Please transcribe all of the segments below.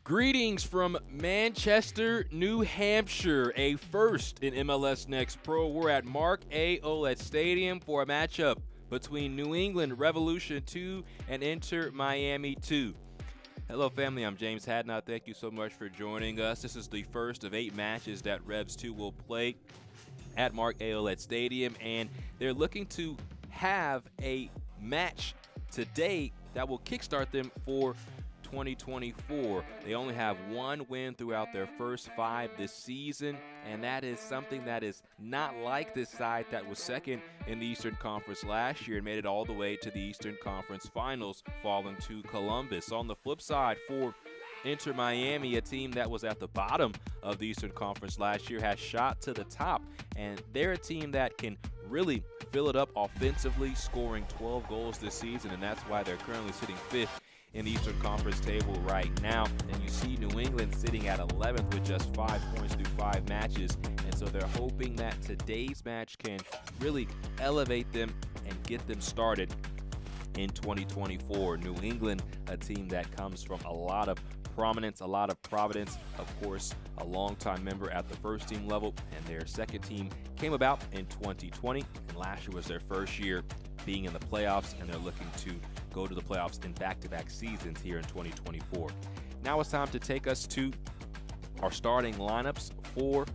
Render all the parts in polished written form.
Greetings from Manchester, New Hampshire, a first in MLS Next Pro. We're at Mark A. Ouellet Stadium for a matchup between New England Revolution 2 and Inter Miami 2. Hello, family. I'm James Hadnot. Thank you so much for joining us. This is the first of 8 matches that Revs 2 will play at Mark A. Ouellet Stadium, and they're looking to have a match today that will kickstart them for 2024. They only have one win throughout their first 5 this season, and that is something that is not like this side that was second in the Eastern Conference last year and made it all the way to the Eastern Conference Finals, falling to Columbus. On the flip side, for Inter Miami, a team that was at the bottom of the Eastern Conference last year, has shot to the top, and they're a team that can really fill it up offensively, scoring 12 goals this season, and that's why they're currently sitting 5th in the Eastern Conference table right now. And you see New England sitting at 11th with just 5 points through 5 matches, and so they're hoping that today's match can really elevate them and get them started in 2024. New England, a team that comes from a lot of prominence, a lot of providence, of course, a longtime member at the first team level, and their second team came about in 2020, and last year was their first year being in the playoffs, and they're looking to go to the playoffs in back-to-back seasons here in 2024. Now it's time to take us to our starting lineups for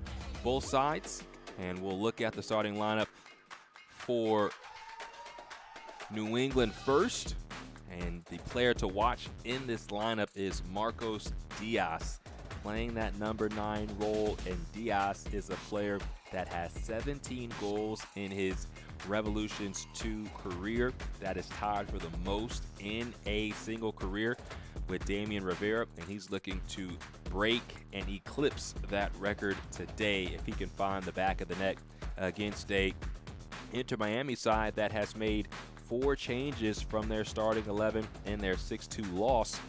both sides, and we'll look at the starting lineup for New England first. And the player to watch in this lineup is Marcos Diaz, playing that number 9 role, and Diaz is a player that has 17 goals in his Revolutions 2 career. That is tied for the most in a single career with Damian Rivera, and he's looking to break and eclipse that record today if he can find the back of the net against a Inter Miami side that has made 4 changes from their starting 11 in their 6-2 loss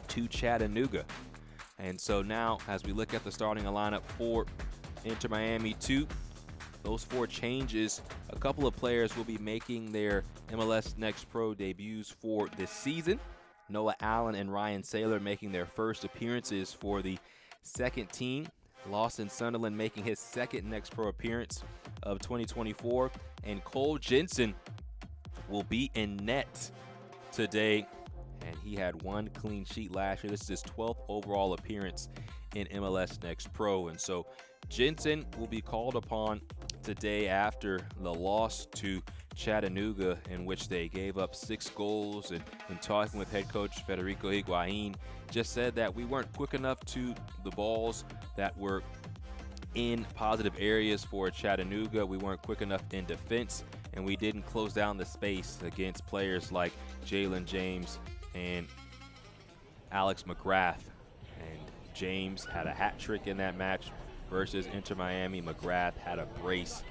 to Chattanooga. And so now, as we look at the starting lineup for Inter Miami 2, those 4 changes, a couple of players will be making their MLS Next Pro debuts for this season. Noah Allen and Ryan Saylor making their first appearances for the second team. Lawson Sunderland making his second Next Pro appearance of 2024. And Cole Jensen will be in net today, and he had 1 clean sheet last year. This is his 12th overall appearance in MLS Next Pro, and so Jensen will be called upon today after the loss to Chattanooga, in which they gave up 6 goals. And in talking with head coach Federico Higuain, just said that we weren't quick enough to the balls that were in positive areas for Chattanooga. We weren't quick enough in defense, and we didn't close down the space against players like Jalen James and Alex McGrath. And James had a hat trick in that match versus Inter Miami. McGrath had a brace,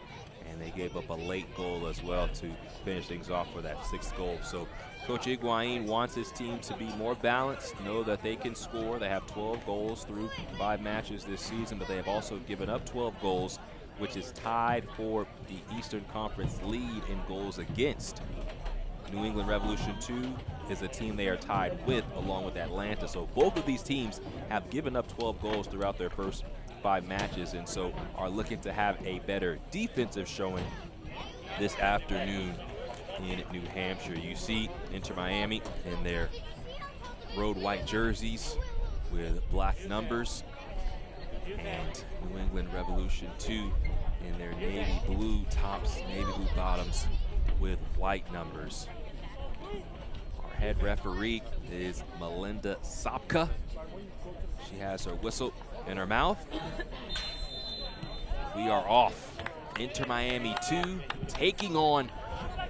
and they gave up a late goal as well to finish things off for that 6th goal. So Coach Higuain wants his team to be more balanced, know that they can score. They have 12 goals through 5 matches this season, but they have also given up 12 goals, which is tied for the Eastern Conference lead in goals against. New England Revolution 2 is a team they are tied with, along with Atlanta. So both of these teams have given up 12 goals throughout their first 5 matches, and so are looking to have a better defensive showing this afternoon in New Hampshire. You see Inter Miami in their road white jerseys with black numbers, and New England Revolution 2 in their navy blue tops, navy blue bottoms with white numbers. Our head referee is Melinda Sopka. She has her whistle in her mouth. We are off. Inter Miami 2 taking on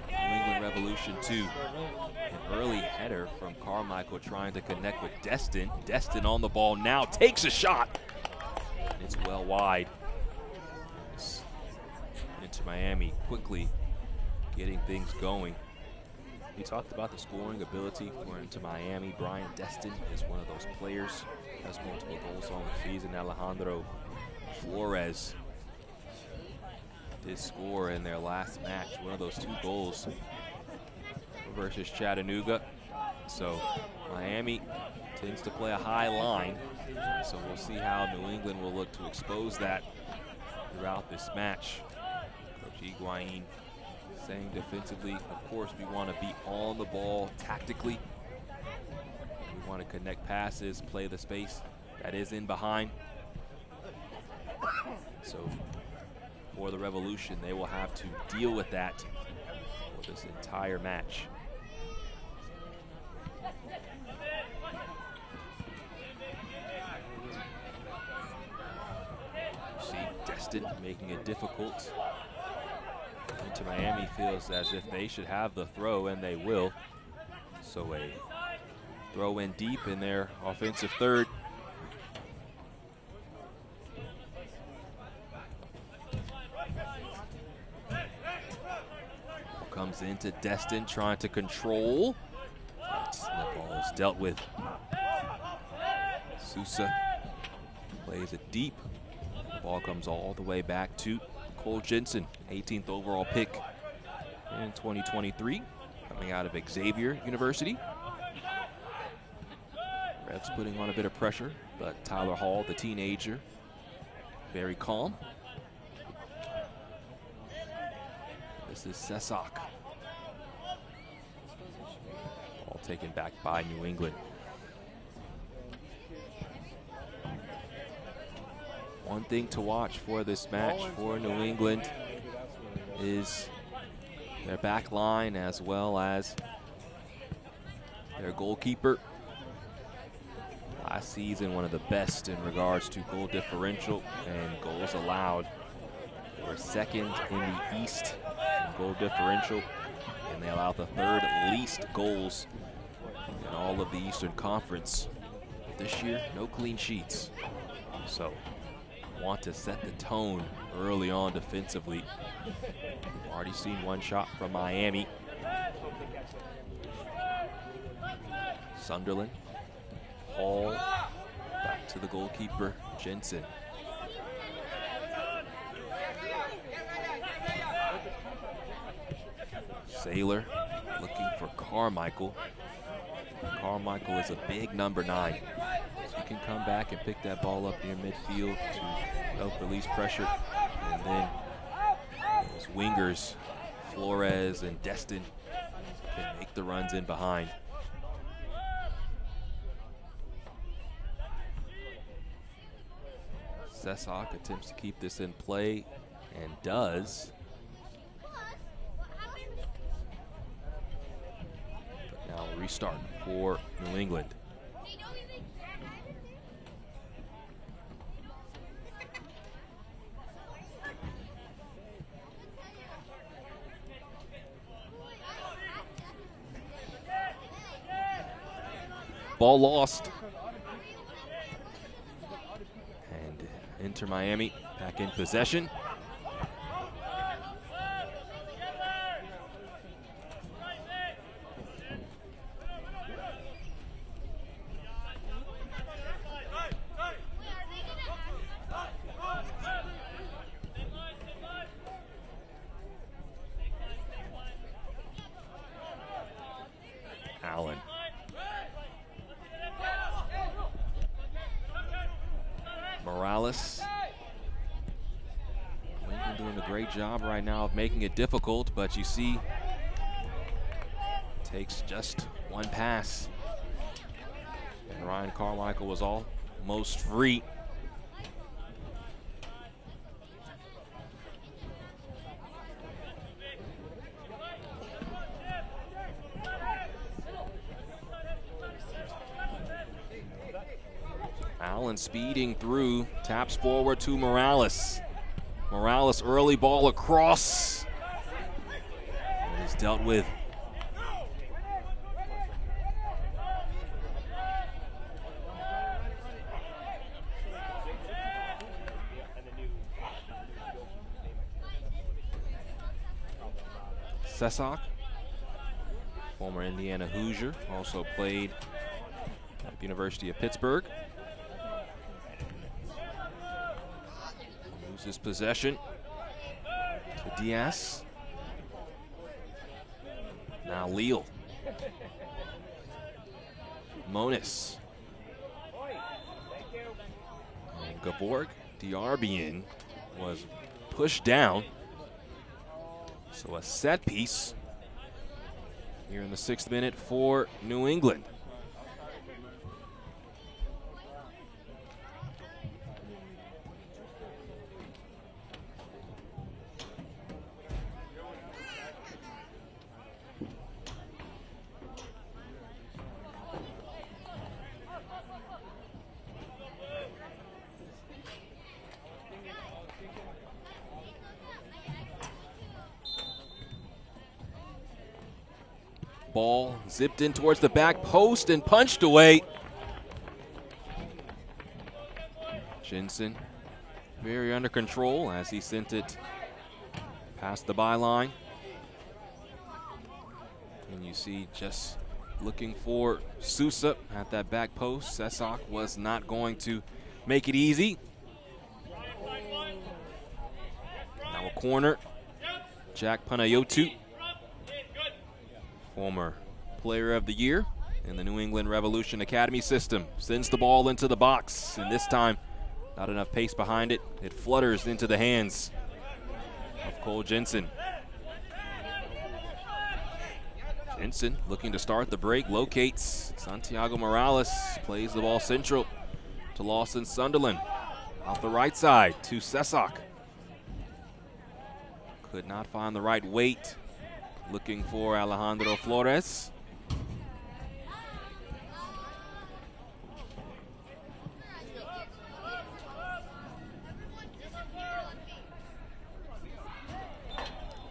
New England Revolution 2. An early header from Carmichael trying to connect with Destin. Destin on the ball now, takes a shot. It's well wide. Inter Miami quickly getting things going. We talked about the scoring ability for Inter Miami. Brian Destin is one of those players. Has multiple goals on the season. Alejandro Flores did score in their last match, one of those 2 goals versus Chattanooga. So Miami tends to play a high line. So we'll see how New England will look to expose that throughout this match. Coach Higuain saying defensively, of course, we want to be on the ball tactically. We want to connect passes, play the space that is in behind. So for the Revolution, they will have to deal with that for this entire match. You see Destin making it difficult. Into Miami feels as if they should have the throw, and they will. So a throw in deep in their offensive third. Comes into Destin, trying to control. But the ball is dealt with. Sousa plays it deep. The ball comes all the way back to Cole Jensen, 18th overall pick in 2023, coming out of Xavier University. Revs putting on a bit of pressure, but Tyler Hall, the teenager, very calm. This is Sesak. Ball taken back by New England. One thing to watch for this match for New England is their back line as well as their goalkeeper. Last season, one of the best in regards to goal differential and goals allowed. They were second in the East in goal differential, and they allowed the third least goals in all of the Eastern Conference. But this year, no clean sheets. So want to set the tone early on defensively. We've already seen one shot from Miami. Sunderland. Hall back to the goalkeeper, Jensen. Saylor looking for Carmichael. Carmichael is a big number 9. So you can come back and pick that ball up near midfield to help release pressure. And then those wingers, Flores and Destin, can make the runs in behind. Sesak attempts to keep this in play and does. But now a restart for New England. Ball lost. And Inter Miami back in possession. Allen. Morales. Lincoln doing a great job right now of making it difficult, but you see, takes just one pass. And Ryan Carmichael was almost free. Allen speeding through, taps forward to Morales. Morales early ball across. And is dealt with. Sesak, former Indiana Hoosier, also played at the University of Pittsburgh. Loses possession to Diaz. Now Leal. Monis. And Gavork Diarbian was pushed down. So a set piece here in the 6th minute for New England. Ball zipped in towards the back post and punched away. Jensen very under control as he sent it past the byline. And you see just looking for Sousa at that back post. Sesak was not going to make it easy. Now a corner. Jack Panayotou, former player of the year in the New England Revolution Academy system, sends the ball into the box, and this time not enough pace behind it. It flutters into the hands of Cole Jensen. Jensen looking to start the break, locates Santiago Morales, plays the ball central to Lawson Sunderland. Off the right side to Sesak. Could not find the right weight. Looking for Alejandro Flores.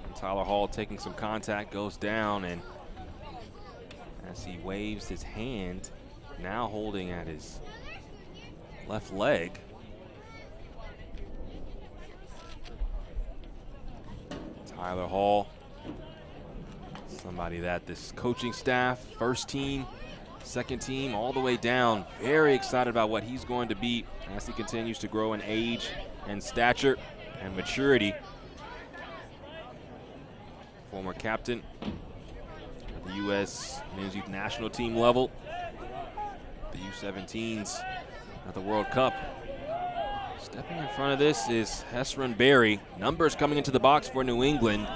And Tyler Hall taking some contact, goes down, and as he waves his hand, now holding at his left leg. Tyler Hall, somebody that this coaching staff, first team, second team, all the way down, very excited about what he's going to be as he continues to grow in age and stature and maturity. Former captain at the U.S. Men's Youth National Team level, the U17s at the World Cup. Stepping in front of this is Hesron Berry. Numbers coming into the box for New England.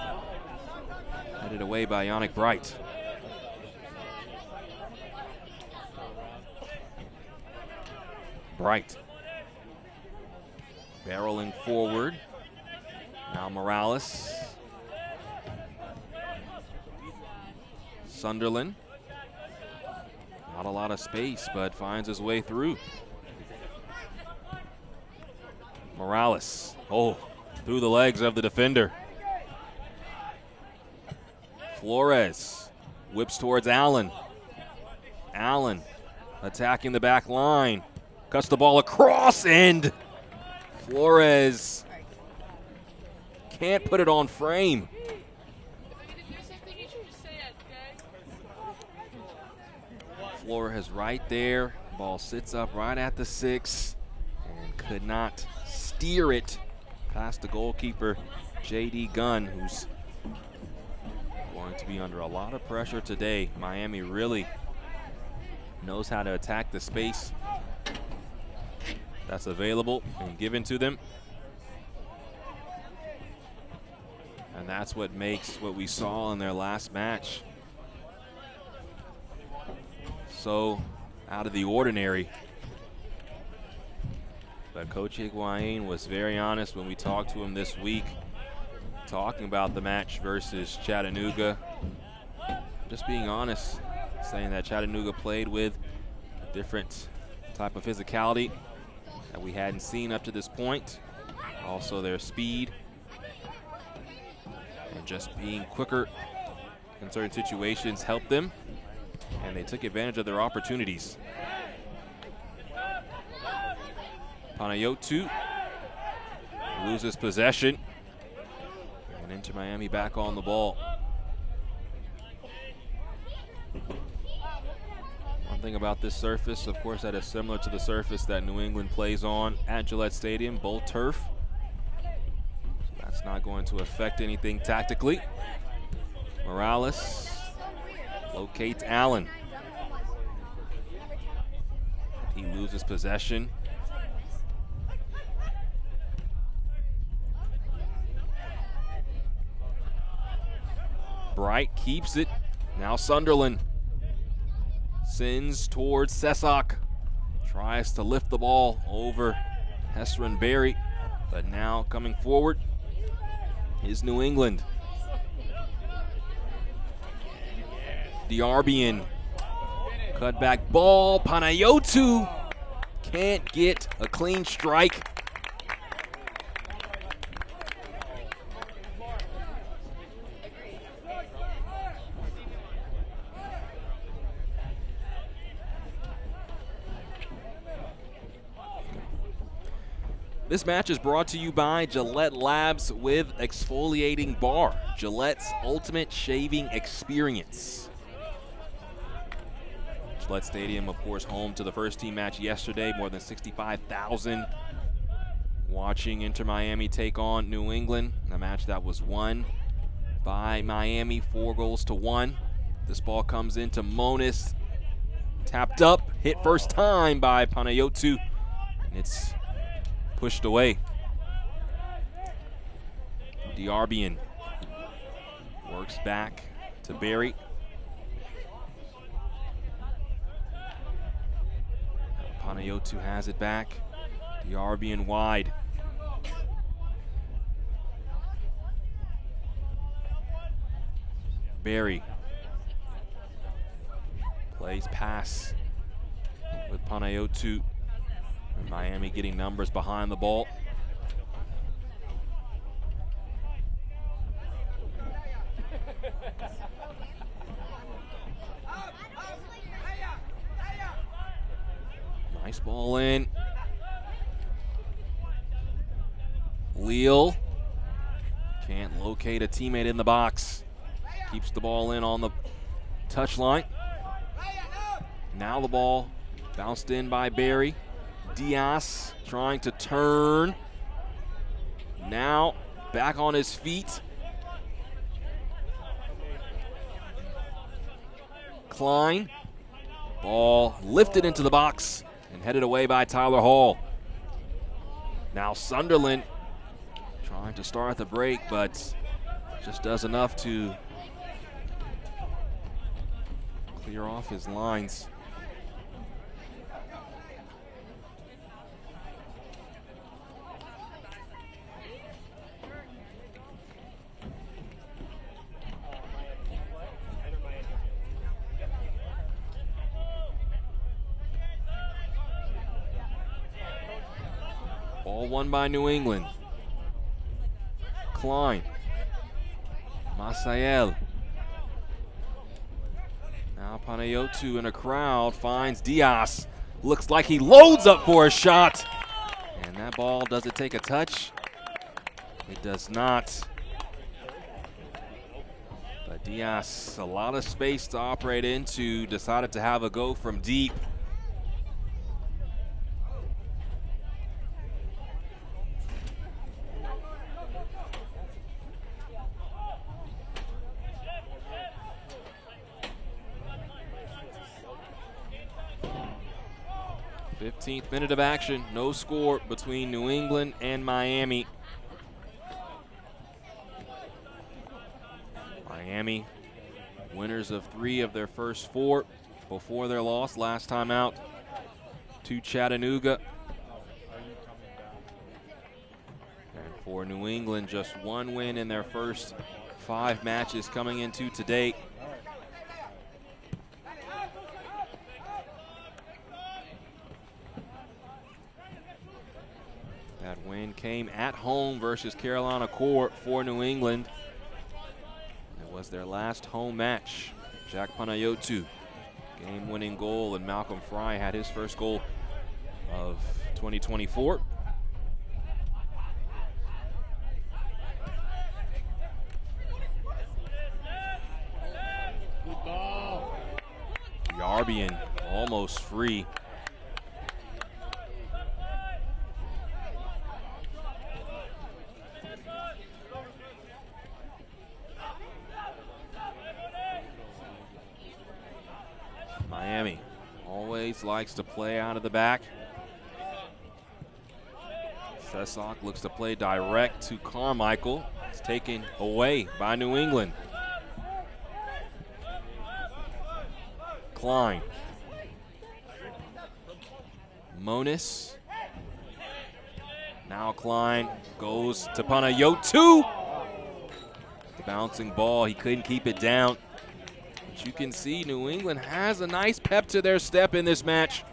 Headed away by Yannick Bright. Bright. Barreling forward. Now Morales. Sunderland. Not a lot of space, but finds his way through. Morales, through the legs of the defender. Flores whips towards Allen. Allen attacking the back line. Cuts the ball across, and Flores can't put it on frame. Flores right there. Ball sits up right at the 6 and could not steer it past the goalkeeper, J.D. Gunn, who's going to be under a lot of pressure today. Miami really knows how to attack the space that's available and given to them. And that's what makes what we saw in their last match so out of the ordinary. But Coach Higuain was very honest when we talked to him this week, talking about the match versus Chattanooga. Just being honest, saying that Chattanooga played with a different type of physicality that we hadn't seen up to this point. Also their speed and just being quicker in certain situations helped them, and they took advantage of their opportunities. Panayotou loses possession, and Inter Miami back on the ball. One thing about this surface, of course, that is similar to the surface that New England plays on at Gillette Stadium, bull turf. So that's not going to affect anything tactically. Morales locates Allen. He loses possession. Bright keeps it. Now Sunderland sends towards Sesak. Tries to lift the ball over Hester and Barry, but now coming forward is New England. Diarbian, cut back ball. Panayotou can't get a clean strike. This match is brought to you by Gillette Labs with Exfoliating Bar, Gillette's ultimate shaving experience. Gillette Stadium, of course, home to the first team match yesterday. More than 65,000 watching Inter Miami take on New England, a match that was won by Miami 4-1. This ball comes into Monis, tapped up, hit first time by Panayotou, and it's pushed away. Diarbian works back to Barry. Panayotou has it back. Diarbian wide. Barry plays pass with Panayotou. And Miami getting numbers behind the ball. Nice ball in. Leal can't locate a teammate in the box. Keeps the ball in on the touchline. Now the ball bounced in by Barry. Diaz trying to turn. Now back on his feet. Klein. Ball lifted into the box and headed away by Tyler Hall. Now Sunderland trying to start the break, but just does enough to clear off his lines. Ball won by New England. Klein. Masael. Now Panayotou in a crowd finds Diaz. Looks like he loads up for a shot. And that ball, does it take a touch? It does not. But Diaz, a lot of space to operate into, decided to have a go from deep. Fifteenth minute of action, no score between New England and Miami. Miami, winners of 3 of their first 4 before their loss last time out to Chattanooga. And for New England, just 1 win in their first 5 matches coming into today. That win came at home versus Carolina Court for New England. It was their last home match. Jack Panayotou, game-winning goal, and Malcolm Fry had his first goal of 2024. Diarbian almost free. Miami always likes to play out of the back. Sesak looks to play direct to Carmichael. It's taken away by New England. Klein. Monis. Now Klein goes to Panayotou. The bouncing ball, he couldn't keep it down. But you can see New England has a nice pep to their step in this match.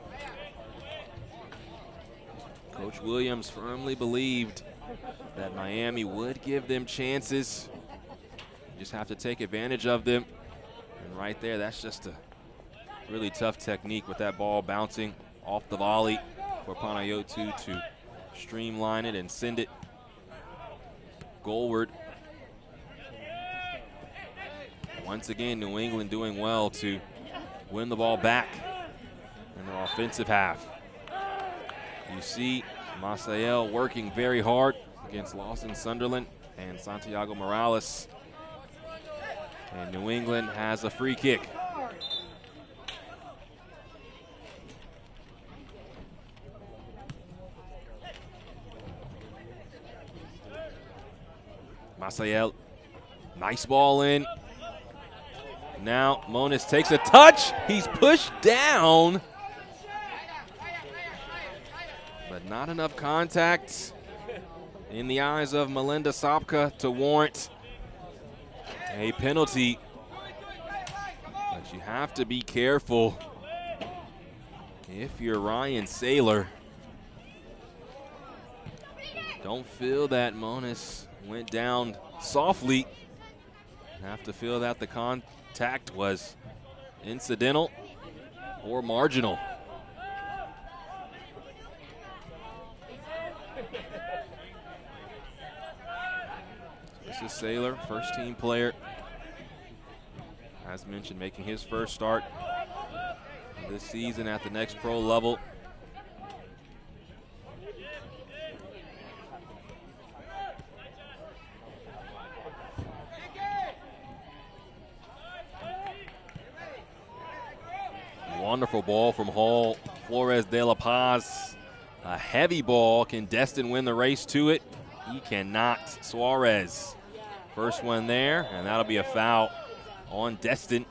Coach Williams firmly believed that Miami would give them chances. You just have to take advantage of them. And right there, that's just a really tough technique with that ball bouncing off the volley for Panayotou to streamline it and send it goalward. Once again, New England doing well to win the ball back in their offensive half. You see Masael working very hard against Lawson Sunderland and Santiago Morales. And New England has a free kick. Masael, nice ball in. Now Monis takes a touch. He's pushed down. But not enough contact in the eyes of Melinda Sopka to warrant a penalty. But you have to be careful if you're Ryan Saylor. Don't feel that Monis went down softly. You have to feel that the contact was incidental or marginal. This is Saylor, first team player. As mentioned, making his first start this season at the next pro level. Wonderful ball from Hall. Flores de la Paz. A heavy ball. Can Destin win the race to it? He cannot. Suarez. First one there, and that'll be a foul on Destin.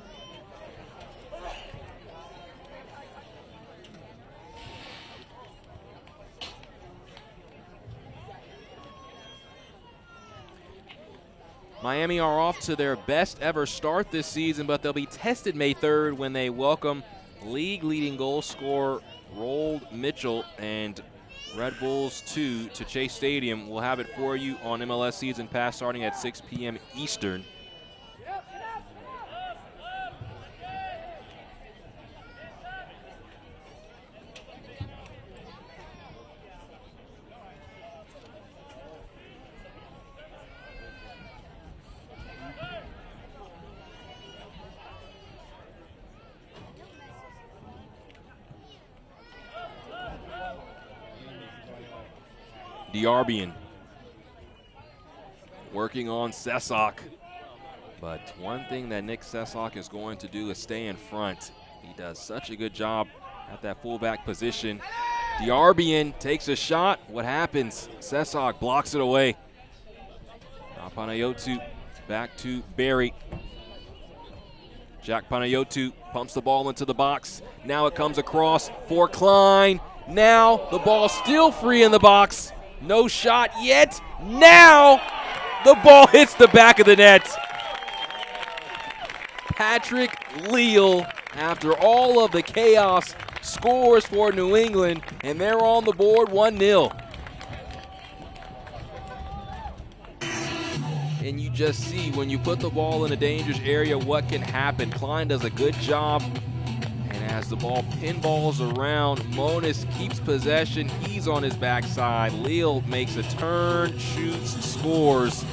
Miami are off to their best ever start this season, but they'll be tested May 3rd when they welcome league-leading goal scorer Rold Mitchell and Red Bulls 2 to Chase Stadium. We'll have it for you on MLS Season Pass starting at 6 p.m. Eastern. Diarbian working on Sesak. But one thing that Nick Sesak is going to do is stay in front. He does such a good job at that fullback position. Diarbian takes a shot. What happens? Sesak blocks it away. Now Panayotou back to Barry. Jack Panayotou pumps the ball into the box. Now it comes across for Klein. Now the ball still free in the box. No shot yet. Now the ball hits the back of the net. Patrick Leal, after all of the chaos, scores for New England, and they're on the board 1-0. And you just see when you put the ball in a dangerous area what can happen. Klein does a good job. And as the ball pinballs around, Monis keeps possession. He's on his backside. Leal makes a turn, shoots, scores.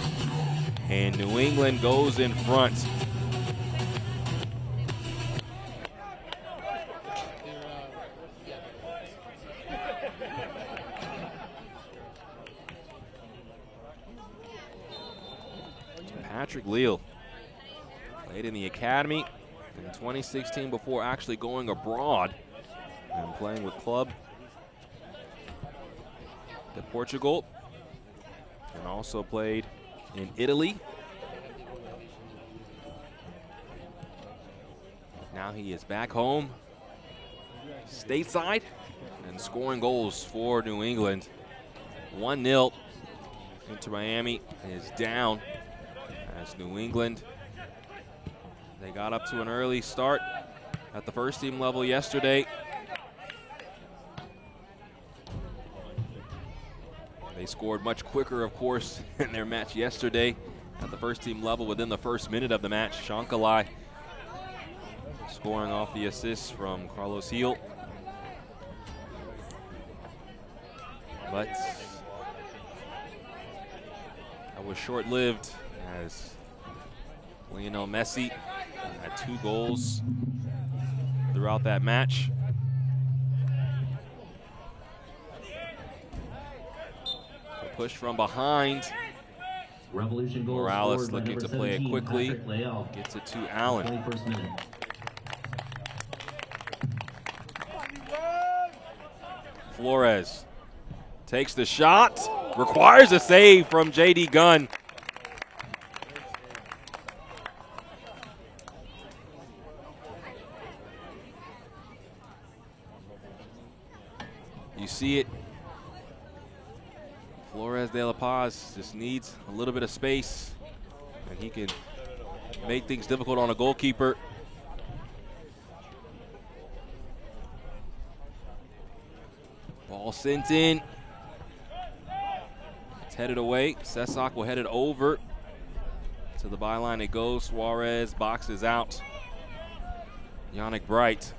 And New England goes in front. Patrick Leal played in the academy in 2016 before actually going abroad and playing with club de Portugal, and also played in Italy. Now he is back home, stateside, and scoring goals for New England. 1-0. Inter Miami is down as New England, they got up to an early start at the first team level yesterday. They scored much quicker, of course, in their match yesterday at the first team level within the first minute of the match. Shankalai scoring off the assist from Carlos Heel. But that was short-lived as Lionel Messi had 2 goals throughout that match. A push from behind. Morales looking to play it quickly. Gets it to Allen. Flores takes the shot. Requires a save from J.D. Gunn. You see it. Flores de la Paz just needs a little bit of space, and he can make things difficult on a goalkeeper. Ball sent in. It's headed away. Sesak will head it over to the byline. It goes. Suarez boxes out Yannick Bright.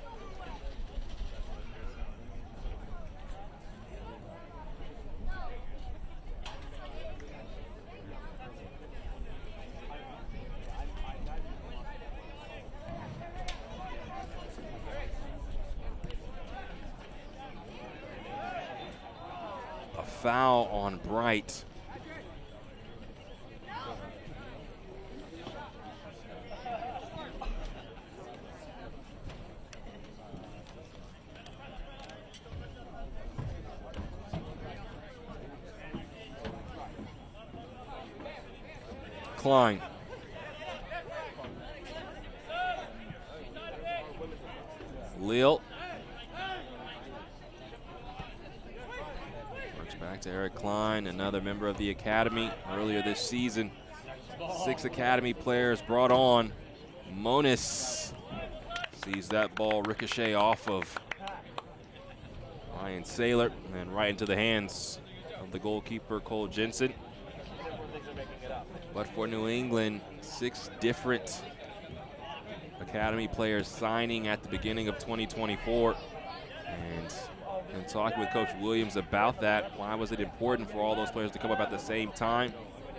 Foul on Bright. Klein. Lille. Back to Eric Klein, another member of the academy earlier this season. 6 academy players brought on. Moniz sees that ball ricochet off of Ryan Saylor and right into the hands of the goalkeeper, Cole Jensen. But for New England, 6 different academy players signing at the beginning of 2024. And talking with Coach Williams about that, why was it important for all those players to come up at the same time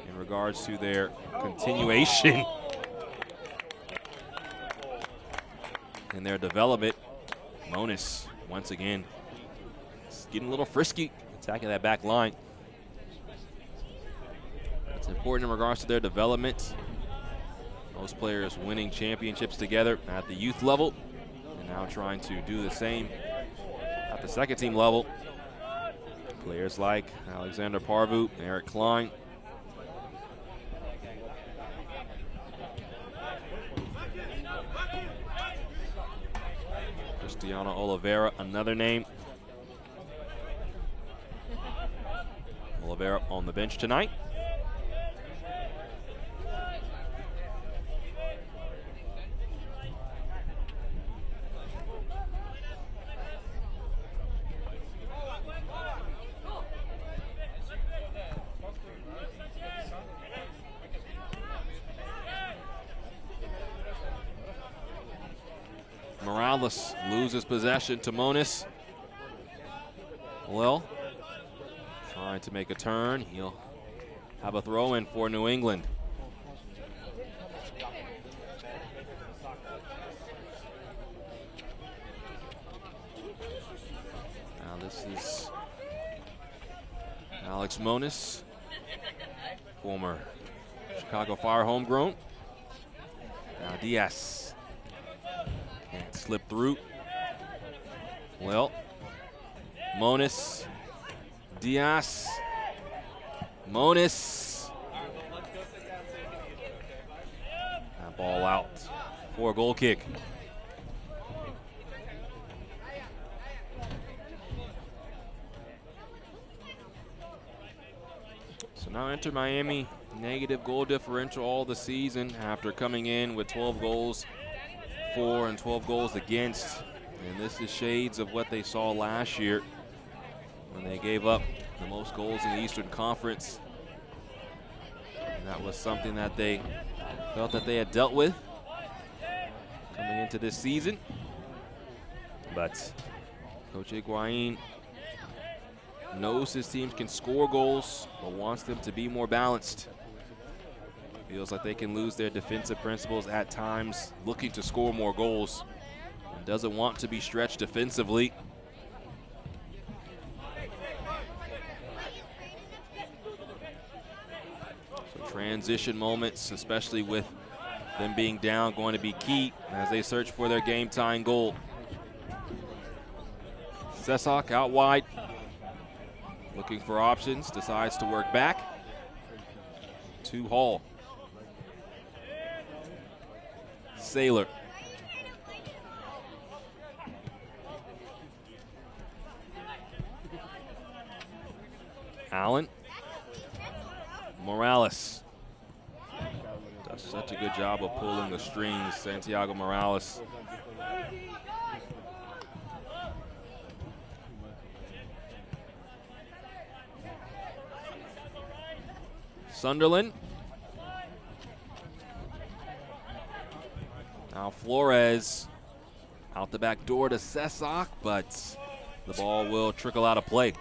in regards to their continuation and their development. Moniz, once again, getting a little frisky, attacking that back line. It's important in regards to their development. Most players winning championships together at the youth level and now trying to do the same at the second team level. Players like Alexander Parvu, Eric Klein. Cristiano Oliveira, another name. Oliveira on the bench tonight. Morales loses possession to Moniz. Well, trying to make a turn. He'll have a throw in for New England. Now this is Alex Moniz, former Chicago Fire homegrown. Now Diaz can't slip through. Well, Monis, Diaz, Monis. That ball out for a goal kick. So now enter Miami, negative goal differential all the season after coming in with 12 goals for and 12 goals against. And this is shades of what they saw last year when they gave up the most goals in the Eastern Conference. And that was something that they felt that they had dealt with coming into this season. But Coach Higuain knows his teams can score goals, but wants them to be more balanced. Feels like they can lose their defensive principles at times, looking to score more goals, and doesn't want to be stretched defensively. So transition moments, especially with them being down, going to be key as they search for their game-tying goal. Sesak out wide, looking for options, decides to work back to Hall. Sailor. Allen. Morales. Does such a good job of pulling the strings, Santiago Morales. Sunderland. Now Flores out the back door to Sesak, but the ball will trickle out of play.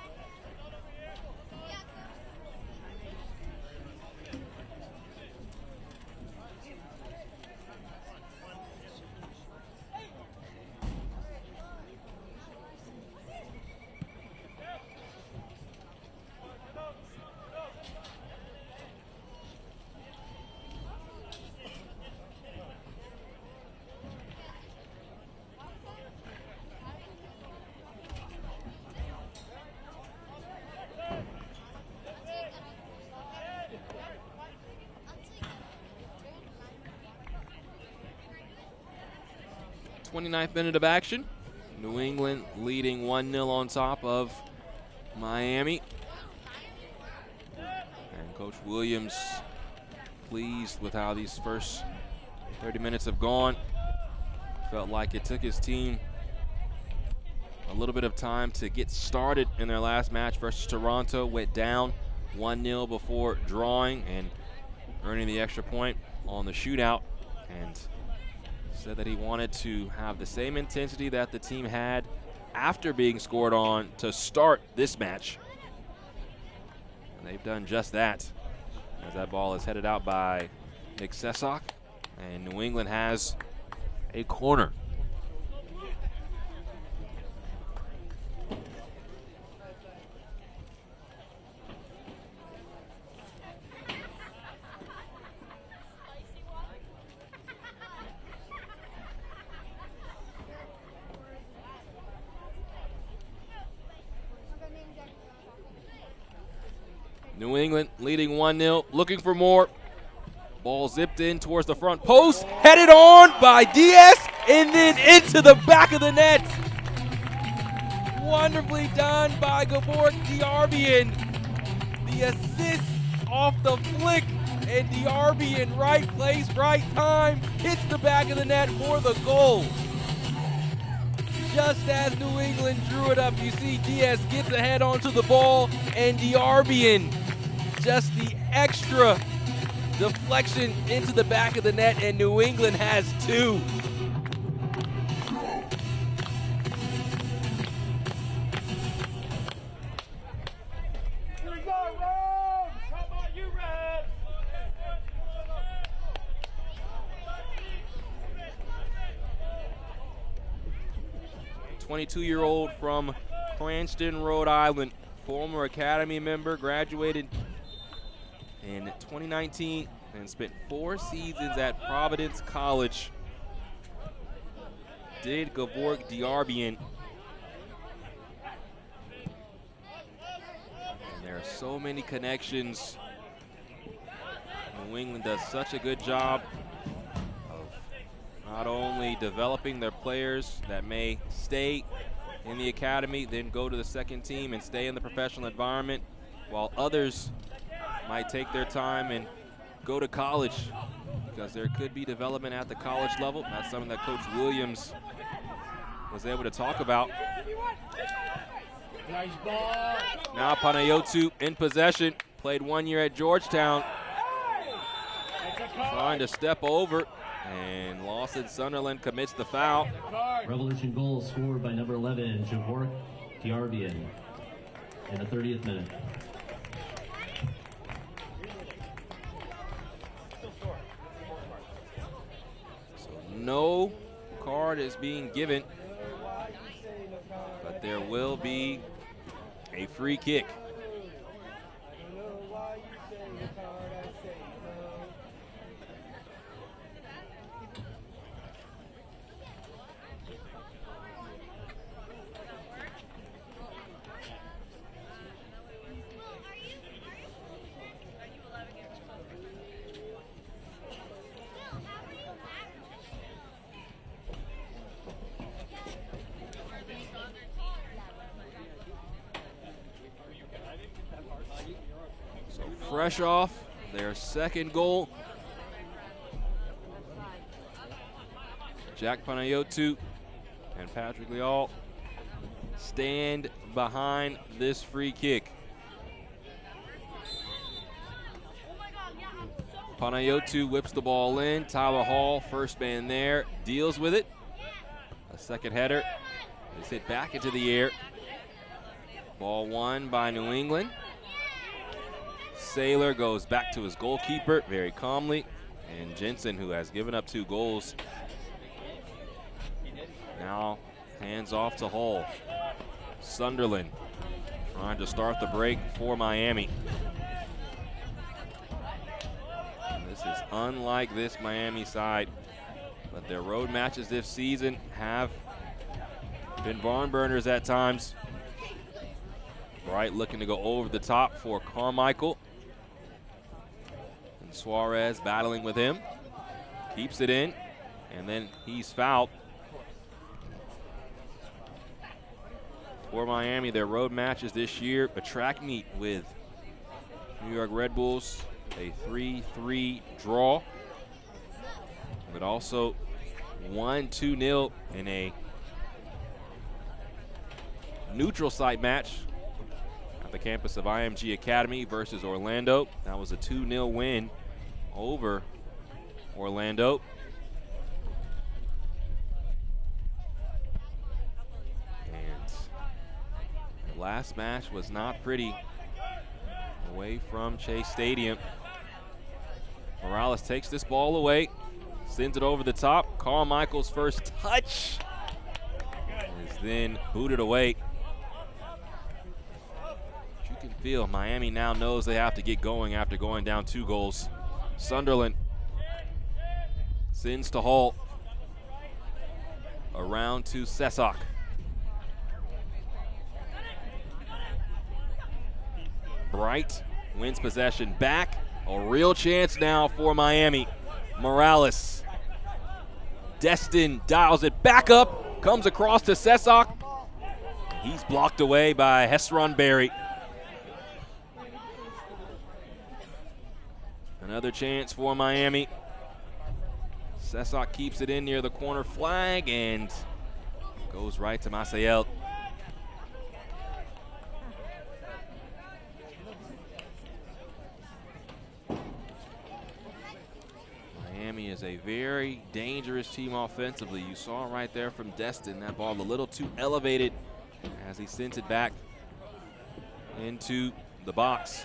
.29th minute of action. New England leading 1-0 on top of Miami. And Coach Williams pleased with how these first 30 minutes have gone. Felt like it took his team a little bit of time to get started in their last match versus Toronto. Went down 1-0 before drawing and earning the extra point on the shootout. And said that he wanted to have the same intensity that the team had after being scored on to start this match. And they've done just that, as that ball is headed out by Nick Sesak, and New England has a corner. New England leading 1-0, looking for more. Ball zipped in towards the front post, headed on by Diaz, and then into the back of the net. Wonderfully done by Gevorg Diarbian. The assist off the flick, and Diarbian, right place, right time, hits the back of the net for the goal. Just as New England drew it up, you see Diaz gets ahead onto the ball, and Diarbian, just the extra deflection into the back of the net, and New England has two. Here we go, Rams! How about you, Rams? 22-year-old from Cranston, Rhode Island, former Academy member, graduated in 2019 and spent 4 seasons at Providence College. Did Gevorg Diarbian. There are so many connections. New England does such a good job of not only developing their players that may stay in the academy, then go to the second team and stay in the professional environment, while others might take their time and go to college, because there could be development at the college level. That's something that Coach Williams was able to talk about. Nice ball. Now Panayotou in possession. Played 1 year at Georgetown. Trying to step over, and Lawson Sunderland commits the foul. Revolution goal scored by number 11, Javork Diarbian, in the 30th minute. So no card is being given, but there will be a free kick. Fresh off their second goal, Jack Panayotou and Patrick Leal stand behind this free kick. Panayotou whips the ball in. Tyler Hall, first man there, deals with it. A second header is hit back into the air. Ball won by New England. Saylor goes back to his goalkeeper very calmly, and Jensen, who has given up 2 goals, now hands off to Hall. Sunderland trying to start the break for Miami. And this is unlike this Miami side, but their road matches this season have been barn burners at times. Bright looking to go over the top for Carmichael. And Suarez battling with him. Keeps it in, and then he's fouled. For Miami, their road matches this year, a track meet with New York Red Bulls, a 3-3 draw, but also won 2-0 in a neutral site match at the campus of IMG Academy versus Orlando. That was a 2-0 win over Orlando. And the last match was not pretty away from Chase Stadium. Morales takes this ball away, sends it over the top. Carmichael's first touch is then booted away. You can feel Miami now knows they have to get going after going down 2 goals. Sunderland sends to Hall. Around to Sesak. Bright wins possession back. A real chance now for Miami. Morales. Destin dials it back up. Comes across to Sesak. He's blocked away by Hesron Berry. Another chance for Miami. Sesak keeps it in near the corner flag and goes right to Maciel. Miami is a very dangerous team offensively. You saw right there from Destin, that ball a little too elevated as he sent it back into the box.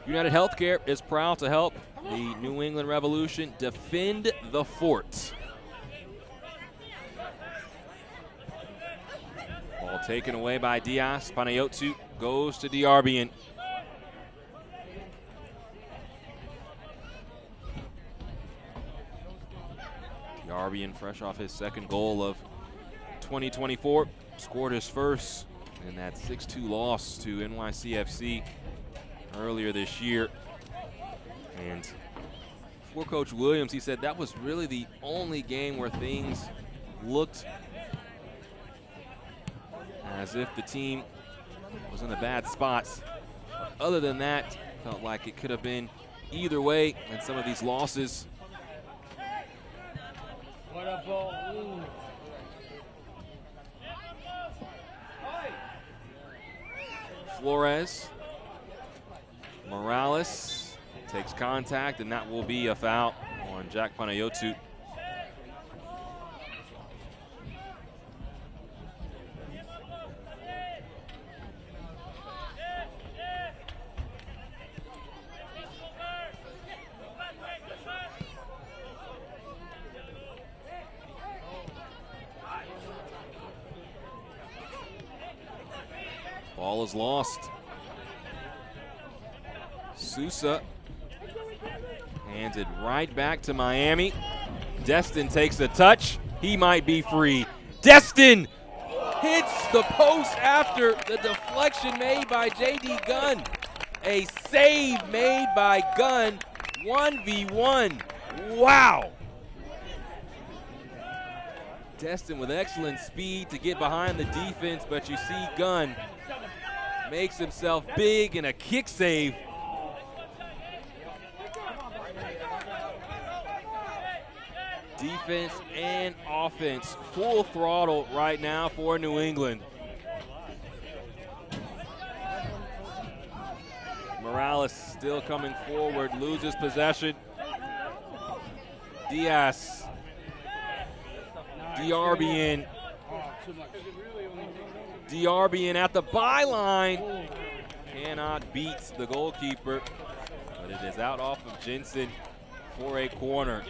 United Healthcare is proud to help the New England Revolution defend the fort. Ball taken away by Diaz. Panayotou goes to Diarbian. Yarbian, fresh off his second goal of 2024, scored his first in that 6-2 loss to NYCFC earlier this year. And for Coach Williams, he said that was really the only game where things looked as if the team was in a bad spot. Other than that, felt like it could have been either way in some of these losses. Flores, Morales takes contact, and that will be a foul on Jack Panayotou. Ball is lost. Sousa hands it right back to Miami. Destin takes a touch. He might be free. Destin hits the post after the deflection made by J.D. Gunn. A save made by Gunn. 1v1. Wow. Destin with excellent speed to get behind the defense, but you see Gunn makes himself big in a kick save. Defense and offense full throttle right now for New England. Morales still coming forward, loses possession. Diaz. Diarbian at the byline. Cannot beat the goalkeeper, but it is out off of Jensen for a corner.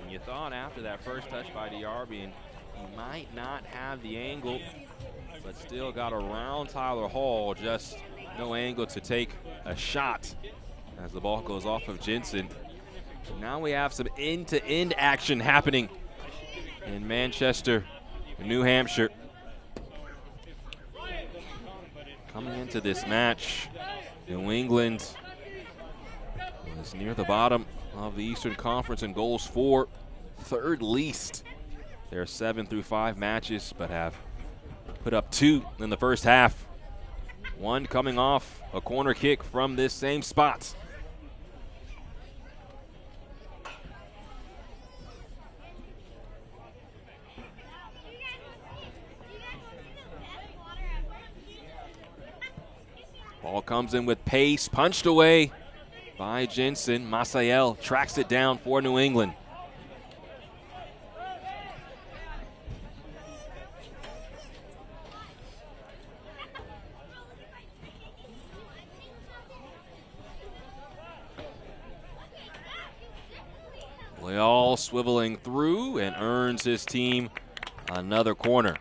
And you thought after that first touch by Diarbian, he might not have the angle, but still got around Tyler Hall, just no angle to take a shot as the ball goes off of Jensen. So now we have some end-to-end action happening in Manchester, New Hampshire. Coming into this match, New England was near the bottom of the Eastern Conference in goals for, third least. They're 7 through 5 matches, but have put up 2 in the first half. One coming off a corner kick from this same spot. Ball comes in with pace, punched away by Jensen. Masael tracks it down for New England. Leal swiveling through and earns his team another corner.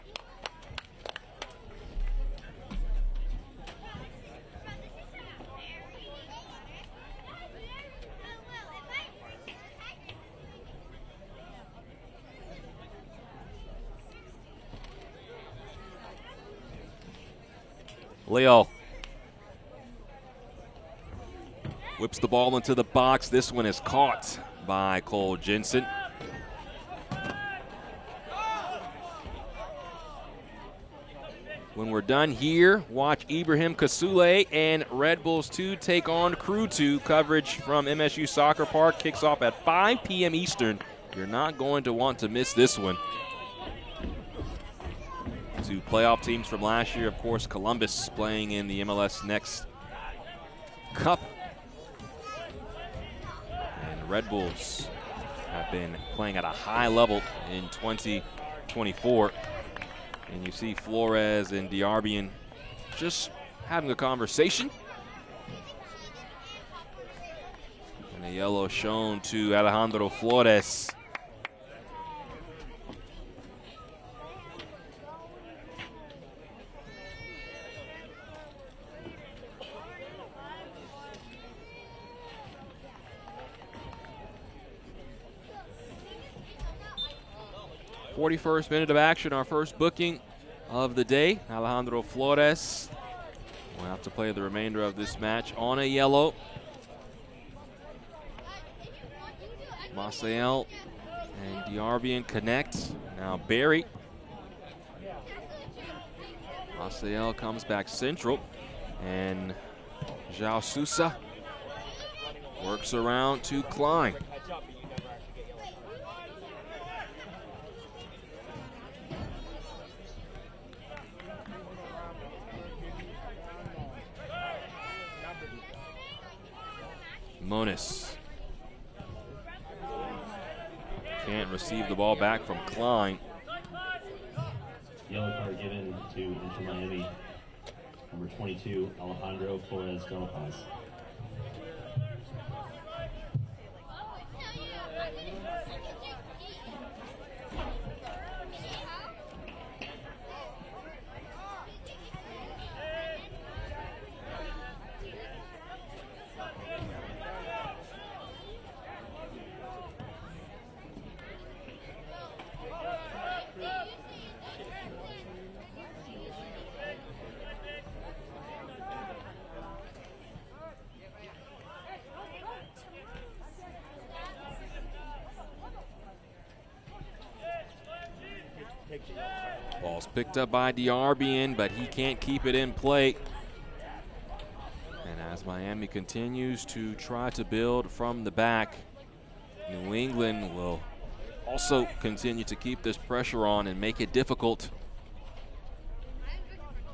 Leo whips the ball into the box. This one is caught by Cole Jensen. When we're done here, watch Ibrahim Kasule and Red Bulls 2 take on Crew 2. Coverage from MSU Soccer Park kicks off at 5 p.m. Eastern. You're not going to want to miss this one. Two playoff teams from last year, of course, Columbus playing in the MLS Next Cup. And Red Bulls have been playing at a high level in 2024. And you see Flores and Diarbian just having a conversation. And a yellow shown to Alejandro Flores. 41st minute of action, our first booking of the day. Alejandro Flores will have to play the remainder of this match on a yellow. Maciel and Diarbian connect. Now Barry. Maciel comes back central, and João Sousa works around to Klein. Moniz can't receive the ball back from Klein. Yellow card given to Inter Miami, number 22, Alejandro Flores Delapaz. Ball's picked up by Diarbian, but he can't keep it in play. And as Miami continues to try to build from the back, New England will also continue to keep this pressure on and make it difficult.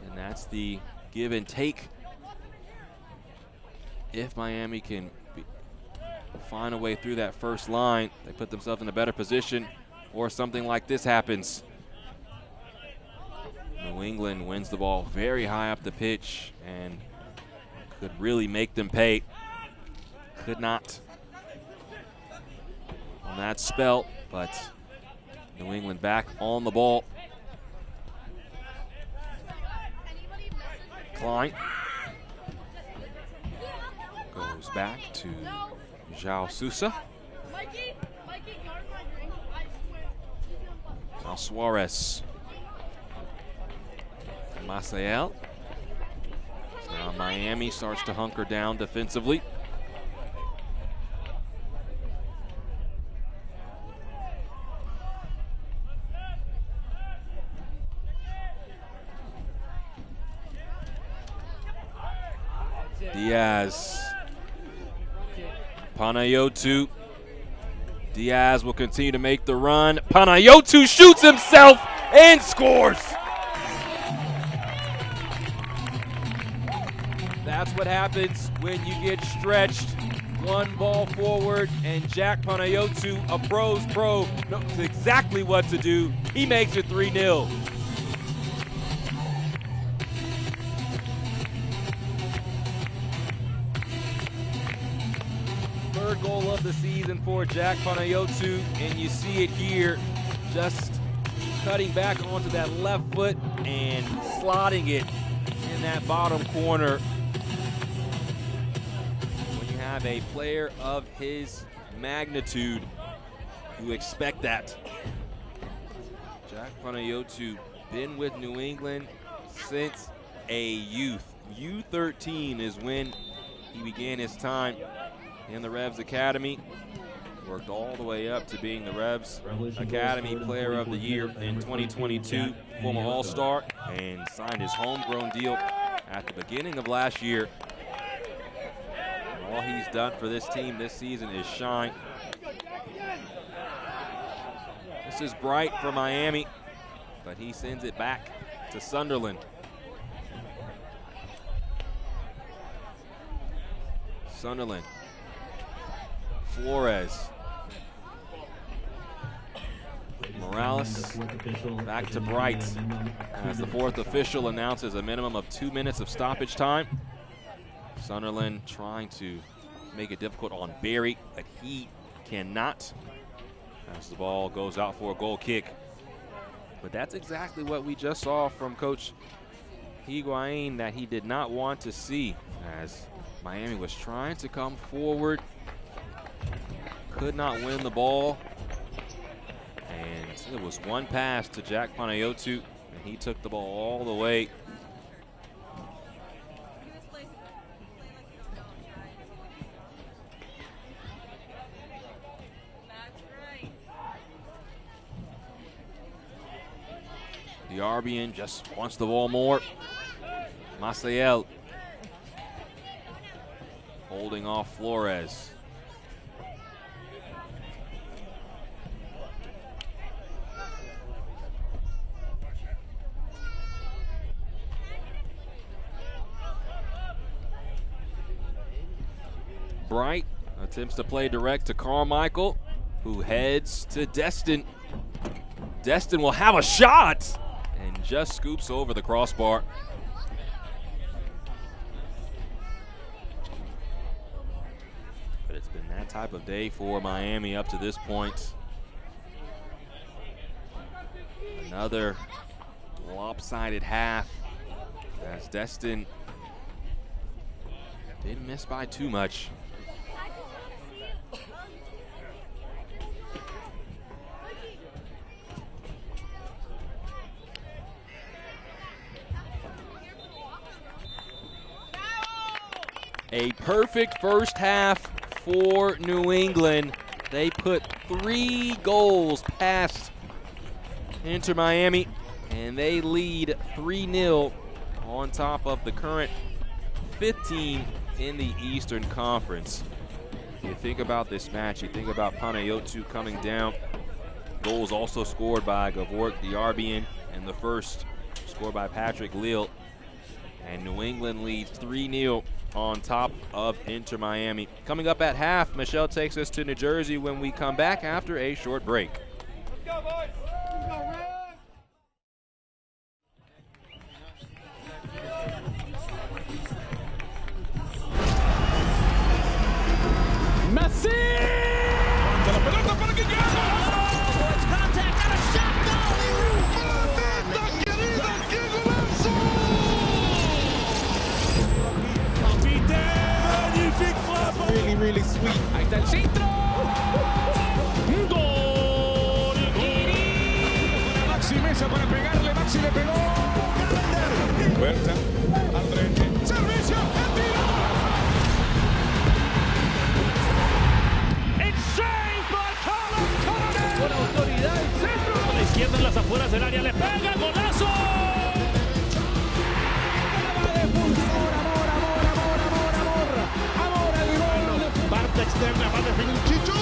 And that's the give and take. If Miami can find a way through that first line, they put themselves in a better position, or something like this happens. New England wins the ball very high up the pitch and could really make them pay. Could not on that spell, but New England back on the ball. Klein goes back to João Sousa. Now Suarez. Maciel. Now Miami starts to hunker down defensively. Diaz. Panayotou. Diaz will continue to make the run. Panayotou shoots himself and scores. That's what happens when you get stretched. One ball forward, and Jack Panayotou, a pro's pro, knows exactly what to do. He makes it 3-0. Third goal of the season for Jack Panayotou, and you see it here, just cutting back onto that left foot and slotting it in that bottom corner. Have a player of his magnitude, you expect that. Jack Panayotou been with New England since a youth. U13 is when he began his time in the Revs Academy. Worked all the way up to being the Revs Academy Player of the Year in 2022, former All-Star, and signed his homegrown deal at the beginning of last year. All he's done for this team this season is shine. This is bright for Miami, but he sends it back to Sunderland. Sunderland. Flores. Morales back to Bright as the fourth official announces a minimum of 2 minutes of stoppage time. Sunderland trying to make it difficult on Barry, but he cannot as the ball goes out for a goal kick. But that's exactly what we just saw from Coach Higuain that he did not want to see, as Miami was trying to come forward, could not win the ball, and It was one pass to Jack Panayotou, and he took the ball all the way. The Arbian just wants the ball more. Maciel holding off Flores. Bright attempts to play direct to Carmichael, who heads to Destin. Destin will have a shot and just scoops over the crossbar. But it's been that type of day for Miami up to this point. Another lopsided half as Destin didn't miss by too much. A perfect first half for New England. They put 3 goals past Inter Miami, and they lead 3-0 on top of the current 15 in the Eastern Conference. You think about this match, you think about Panayotou coming down. Goals also scored by Gavork Diarbian, and the first scored by Patrick Lille. And New England leads 3-0 on top of Inter Miami. Coming up at half, Michelle takes us to New Jersey when we come back after a short break. Let's go, boys. Let's go, Red. Messi! La pelota para que llegue. It's contact and a shot goal. Mamita querida, qué golazo! Magnifique frappe. Really, really sweet. Ahí está el centro. Gol. Maxi Mesa para pegarle. Maxi le pegó. Huerta al frente. Servicio. El tiro. Con autoridad el centro. Con la izquierda en las afueras del área le pega, golazo. Amor al gol. Parte externa, va a definir Chicho.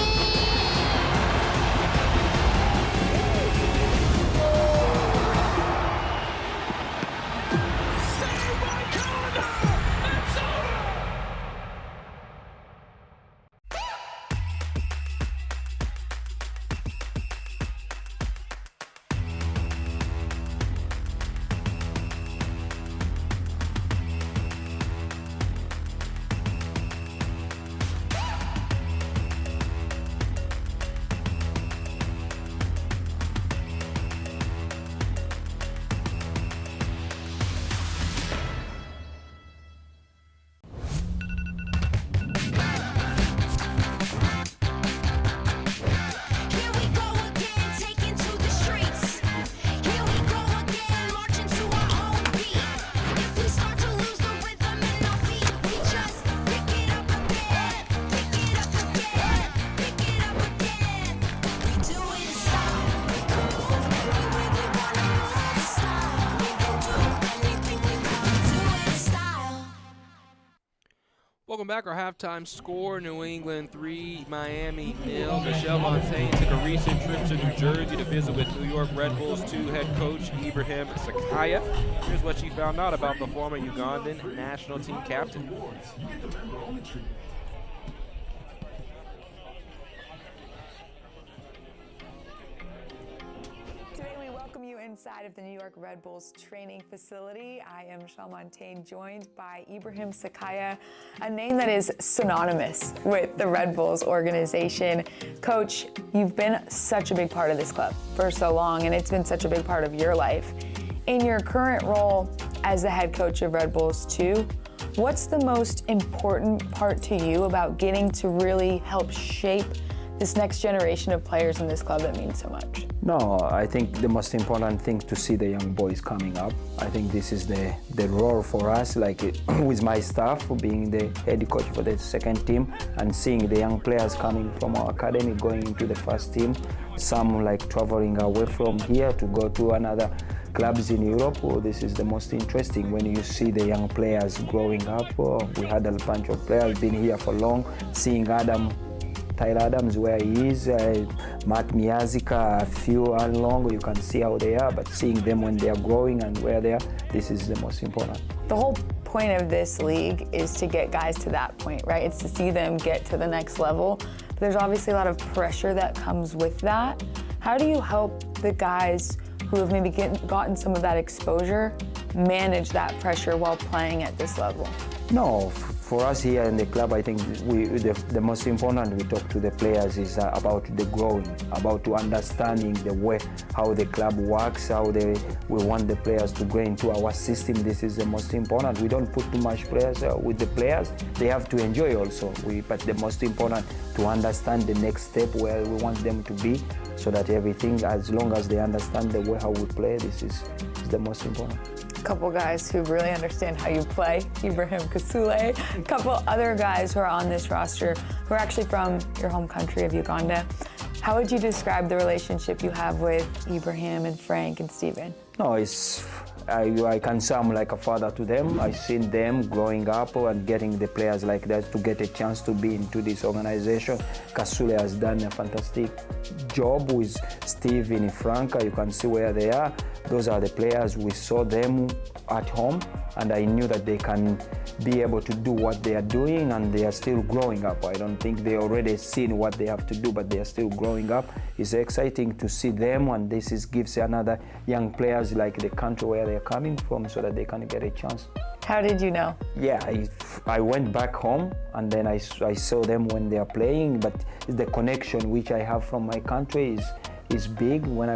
Welcome back. Our halftime score, New England 3, Miami 0. Michelle Montaigne took a recent trip to New Jersey to visit with New York Red Bulls 2 head coach Ibrahim Sakaya. Here's what she found out about the former Ugandan national team captain. Today we welcome you inside of the New York Red Bulls training facility. I am Michelle Montaigne, joined by Ibrahim Sakaya, a name that is synonymous with the Red Bulls organization. Coach, you've been such a big part of this club for so long, and it's been such a big part of your life. In your current role as the head coach of Red Bulls 2, what's the most important part to you about getting to really help shape this next generation of players in this club that means so much? No, I think the most important thing to see the young boys coming up. I think this is the role for us, like with my staff, being the head coach for the second team and seeing the young players coming from our academy going into the first team. Some like traveling away from here to go to another clubs in Europe. Oh, this is the most interesting when you see the young players growing up. Oh, we had a bunch of players been here for long, seeing Tyler Adams where he is, Matt Miazika, a few long, you can see how they are, but seeing them when they are growing and where they are, this is the most important. The whole point of this league is to get guys to that point, right? It's to see them get to the next level. But there's obviously a lot of pressure that comes with that. How do you help the guys who have maybe gotten some of that exposure manage that pressure while playing at this level? No, for us here in the club, I think the most important we talk to the players is about the growing, about to understanding the way how the club works, how we want the players to go into our system. This is the most important. We don't put too much pressure with the players. They have to enjoy also. But the most important to understand the next step where we want them to be, so that everything, as long as they understand the way how we play, this is the most important. A couple guys who really understand how you play, Ibrahim Kasule, a couple other guys who are on this roster who are actually from your home country of Uganda. How would you describe the relationship you have with Ibrahim and Frank and Steven? No, I can say I'm like a father to them. I've seen them growing up and getting the players like that to get a chance to be into this organization. Kasule has done a fantastic job with Steve and Franca. You can see where they are. Those are the players. We saw them at home, and I knew that they can be able to do what they are doing, and they are still growing up. I don't think they already seen what they have to do, but they are still growing up. It's exciting to see them, and this gives another young players like the country where they're coming from, so that they can get a chance. How did you know? Yeah, I went back home, and then I saw them when they are playing, but the connection which I have from my country is big when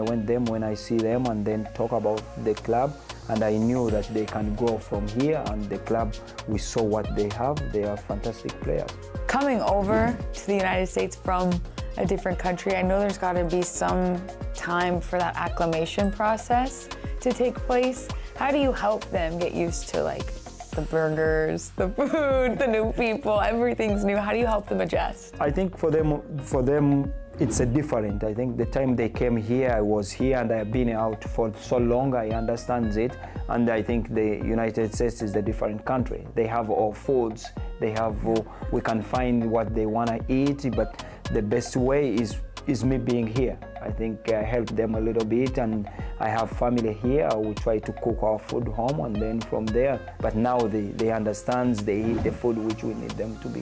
I see them and then talk about the club, and I knew that they can grow from here, and the club, we saw what they have. They are fantastic players. Coming over to the United States from a different country, I know there's got to be some time for that acclimation process to take place. How do you help them get used to like the burgers, the food, the new people, everything's new? How do you help them adjust? I think for them, it's a different. I think the time they came here, I was here and I have been out for so long, I understand it. And I think the United States is a different country. They have all foods, we can find what they want to eat, but the best way is me being here. I think I help them a little bit, and I have family here. We try to cook our food home, and then from there, but now they understand, they eat the food which we need them to be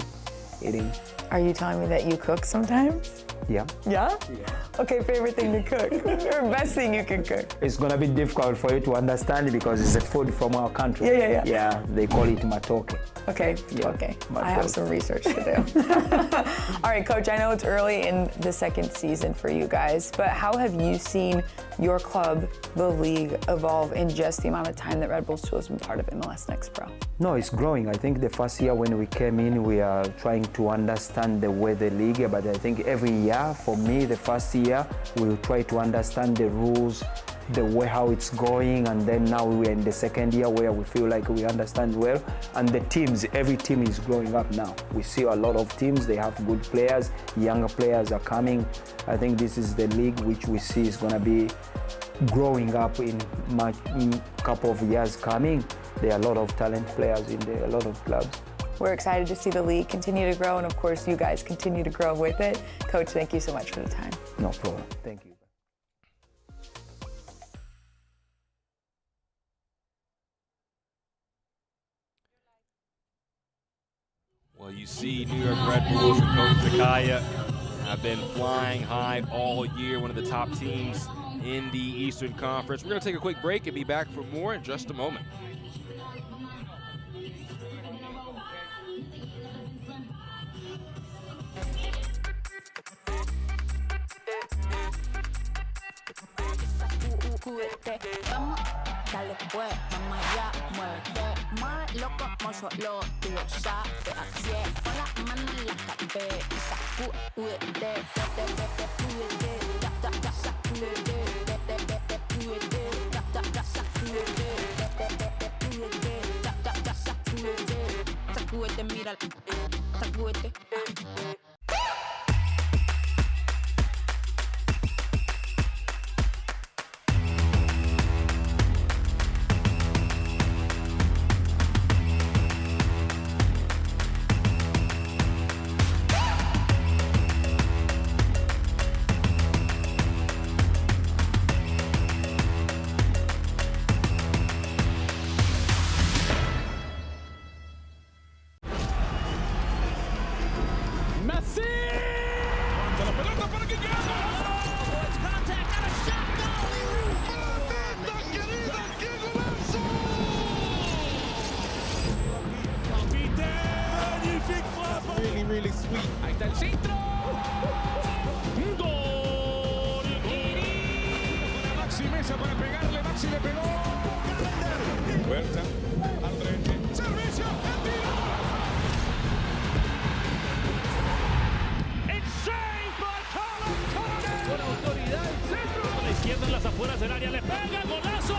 eating. Are you telling me that you cook sometimes? Yeah. Yeah? Okay, favorite thing to cook, or best thing you can cook? It's gonna be difficult for you to understand because it's a food from our country. Yeah. Yeah, they call it matoke. Okay, Yeah, okay. matoke. I have some research to do. All right, Coach, I know it's early in the second season for you guys, but how have you seen your club, the league, evolve in just the amount of time that Red Bulls 2 has been part of MLS Next Pro? No, it's growing. I think the first year when we came in, we are trying to understand the way the league, but I think every year, for me, the first year, we try to understand the rules, the way how it's going, and then now we're in the second year where we feel like we understand well, and the teams, every team is growing up now. We see a lot of teams, they have good players, younger players are coming. I think this is the league which we see is going to be growing up in a couple of years coming. There are a lot of talent players in there, a lot of clubs. We're excited to see the league continue to grow, and of course you guys continue to grow with it. Coach, thank you so much for the time. No problem. Thank you. Well, you see New York Red Bulls and Coach Sakaya have been flying high all year, one of the top teams in the Eastern Conference. We're going to take a quick break and be back for more in just a moment. Vamos, dale pues, vamos allá, muévete más loco como solo tú lo sabes. Así es, pon las manos en la cabeza, sacúdete, Sacúdete, mira, sacúdete. Messi! Manda la pelota para que llegue. ¡Mamita querida, qué golazo! Capite! Magnifique frappe! Really, really sweet. Ahí está el centro. ¡Gol! Para Maxi Mesa para pegarle. Maxi le pegó. Fuerza. Al frente. Servicio. El tiro. Con autoridad el centro. A la izquierda en las afueras del área le pega, golazo.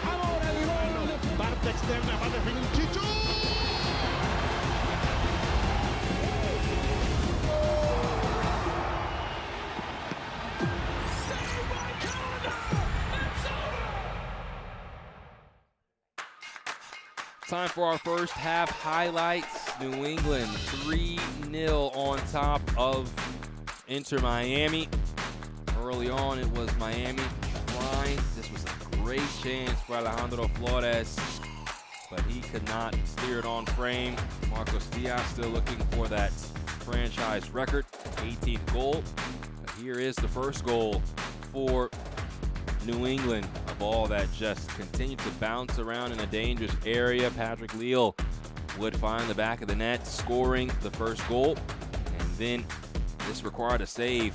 Amor al gol. Parte externa, va a definir Chicho. Time for our first half highlights. New England 3-0 on top of Inter Miami. Early on, it was Miami trying. This was a great chance for Alejandro Flores, but he could not steer it on frame. Marcos Diaz still looking for that franchise record, 18th goal. But here is the first goal for New England. A ball that just continued to bounce around in a dangerous area. Patrick Leal would find the back of the net, scoring the first goal. And then this required a save.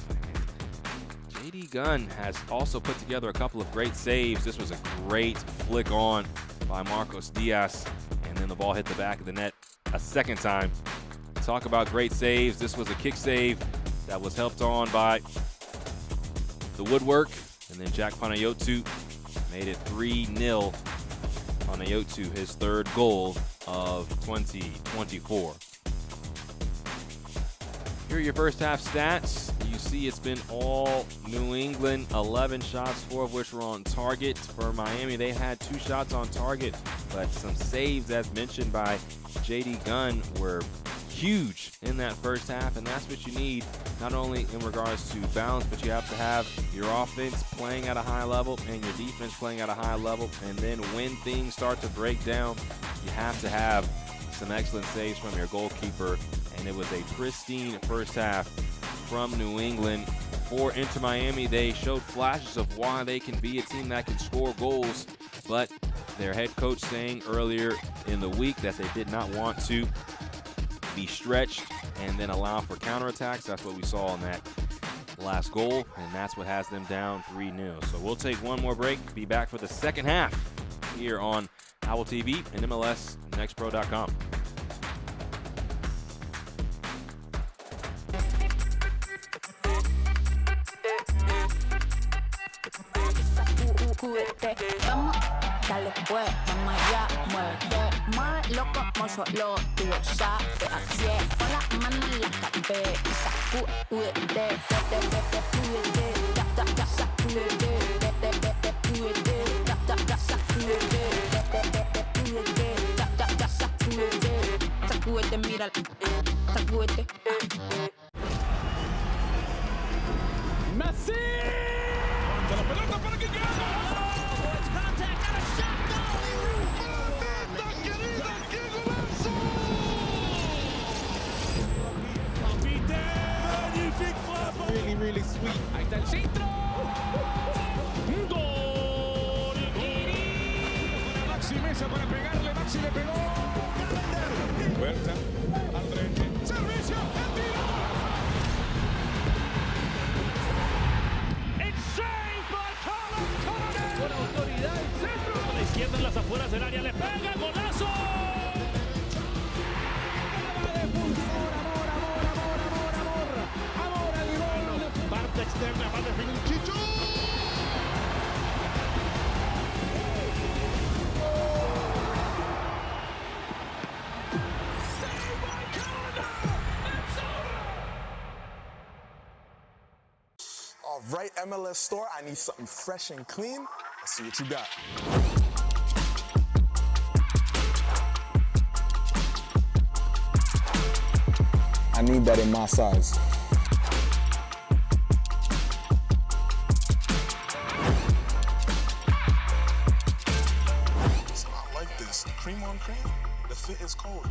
J.D. Gunn has also put together a couple of great saves. This was a great flick on by Marcos Diaz. And then the ball hit the back of the net a second time. Talk about great saves. This was a kick save that was helped on by the woodwork. And then Jack Panayotou made it 3-0. Panayotou, his third goal of 2024. Here are your first half stats. You see it's been all New England, 11 shots, 4 of which were on target. For Miami, they had 2 shots on target, but some saves, as mentioned by J.D. Gunn, were huge in that first half, and that's what you need, not only in regards to balance, but you have to have your offense playing at a high level and your defense playing at a high level. And then when things start to break down, you have to have some excellent saves from your goalkeeper. And it was a pristine first half from New England. For Inter Miami, they showed flashes of why they can be a team that can score goals, but their head coach saying earlier in the week that they did not want to be stretched and then allow for counterattacks. That's what we saw in that last goal, and that's what has them down 3-0. So we'll take one more break, be back for the second half here on Owl TV and MLSNextPro.com. Vamos, dale pues, vamos allá, muévete más loco como solo tú lo sabes. Así es, pon las manos en la cabeza, sacúdete, sacúdete, sacúdete, mira, sacúdete. Messi! Manda la pelota para que llegue. ¡Mamita querida, qué golazo! Capite! Magnifique frappe! Really, really sweet. Ahí está el centro. ¡Gol! Para Maxi Mesa para pegarle. Maxi le pegó. Fuerza. Al frente. Servicio. El tiro. Con autoridad el centro. A la izquierda en las afueras del área le pega, golazo. externa, va a definir Chicho. All right, MLS store, I need something fresh and clean. Let's see what you got. I need that in my size. So I like this. Cream on cream. The fit is cold.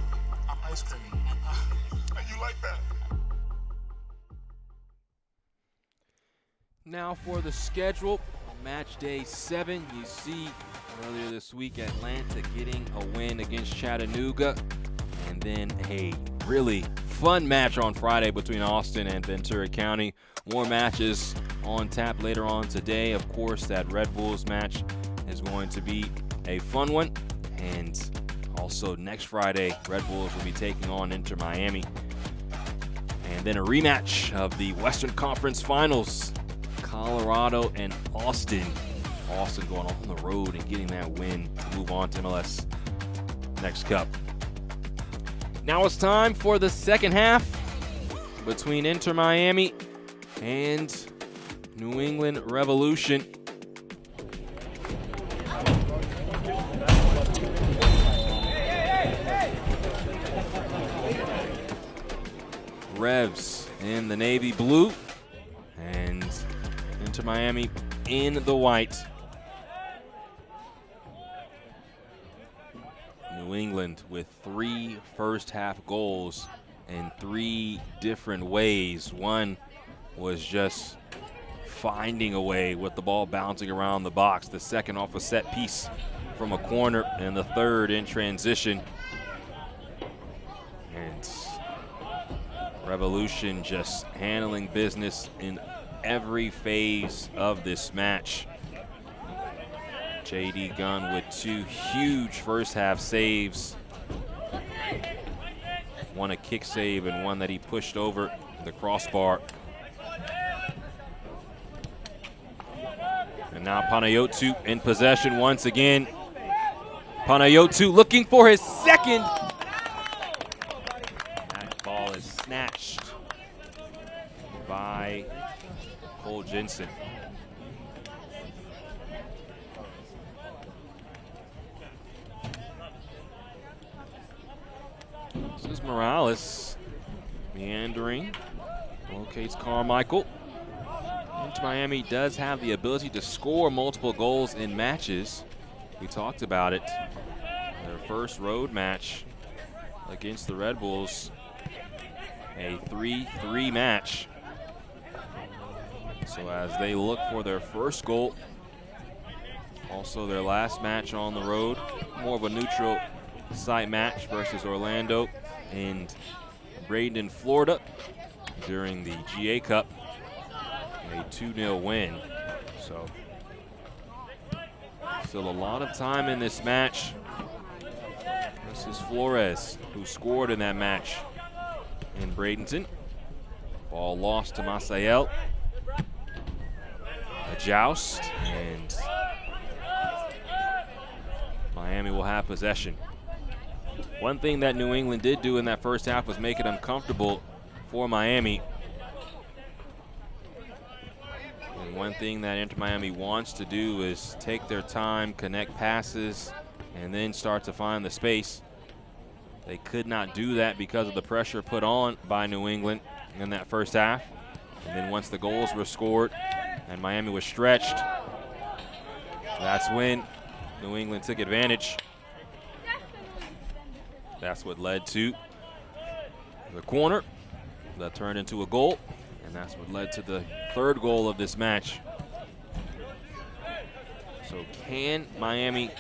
I'm ice cream. You like that? Now for the schedule, match day 7. You see earlier this week Atlanta getting a win against Chattanooga, and then a really fun match on Friday between Austin and Ventura County. More matches on tap later on today. Of course, that Red Bulls match is going to be a fun one, and also next Friday, Red Bulls will be taking on Inter Miami, and then a rematch of the Western Conference Finals. Colorado and Austin. Austin going on the road and getting that win to move on to MLS Next Cup. Now it's time for the second half between Inter Miami and New England Revolution. Revs in the navy blue and Inter Miami in the white. New England with 3 first-half goals in 3 different ways. One was just finding a way with the ball bouncing around the box. The second off a set piece from a corner, and the third in transition. And Revolution just handling business in every phase of this match. J.D. Gunn with 2 huge first-half saves. One a kick save and one that he pushed over the crossbar. And now Panayotou in possession once again. Panayotou looking for his second. That ball is snatched by Cole Jensen. This is Morales meandering, locates Carmichael. Inter Miami does have the ability to score multiple goals in matches. We talked about it. Their first road match against the Red Bulls, a 3-3 match. So as they look for their first goal, also their last match on the road, more of a neutral site match versus Orlando and Bradenton, Florida during the GA Cup, a 2-0 win. So still a lot of time in this match. This is Flores, who scored in that match in Bradenton. Ball lost to Masael. A joust, and Miami will have possession. One thing that New England did do in that first half was make it uncomfortable for Miami. And one thing that Inter Miami wants to do is take their time, connect passes, and then start to find the space. They could not do that because of the pressure put on by New England in that first half. And then once the goals were scored and Miami was stretched, that's when New England took advantage. That's what led to the corner that turned into a goal, and that's what led to the third goal of this match. So can Miami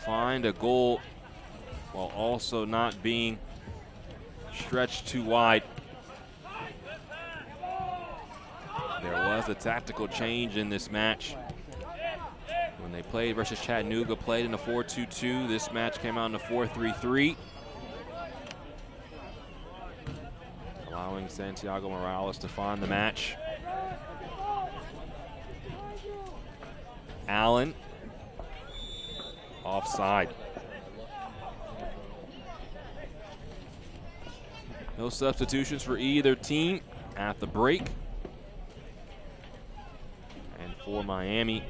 find a goal while also not being stretched too wide? There was a tactical change in this match. When they played versus Chattanooga, played in a 4-2-2. This match came out in a 4-3-3. allowing Santiago Morales to find the match. Allen, offside. No substitutions for either team at the break. And for Miami,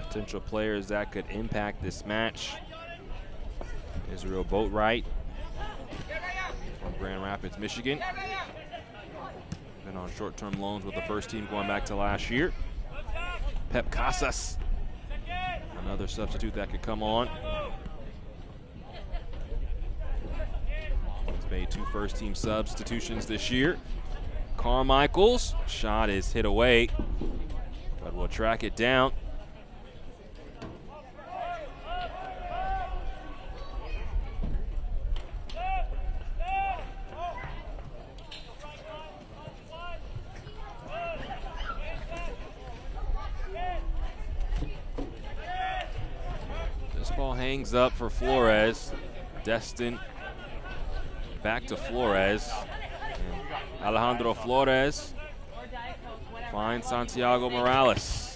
potential players that could impact this match: Israel Boatwright from Grand Rapids, Michigan. Been on short-term loans with the first team going back to last year. Pep Casas, another substitute that could come on. He's made 2 first-team substitutions this year. Carmichael's shot is hit away, but we'll track it down. This ball hangs up for Flores. Destin back to Flores. And Alejandro Flores finds Santiago Morales.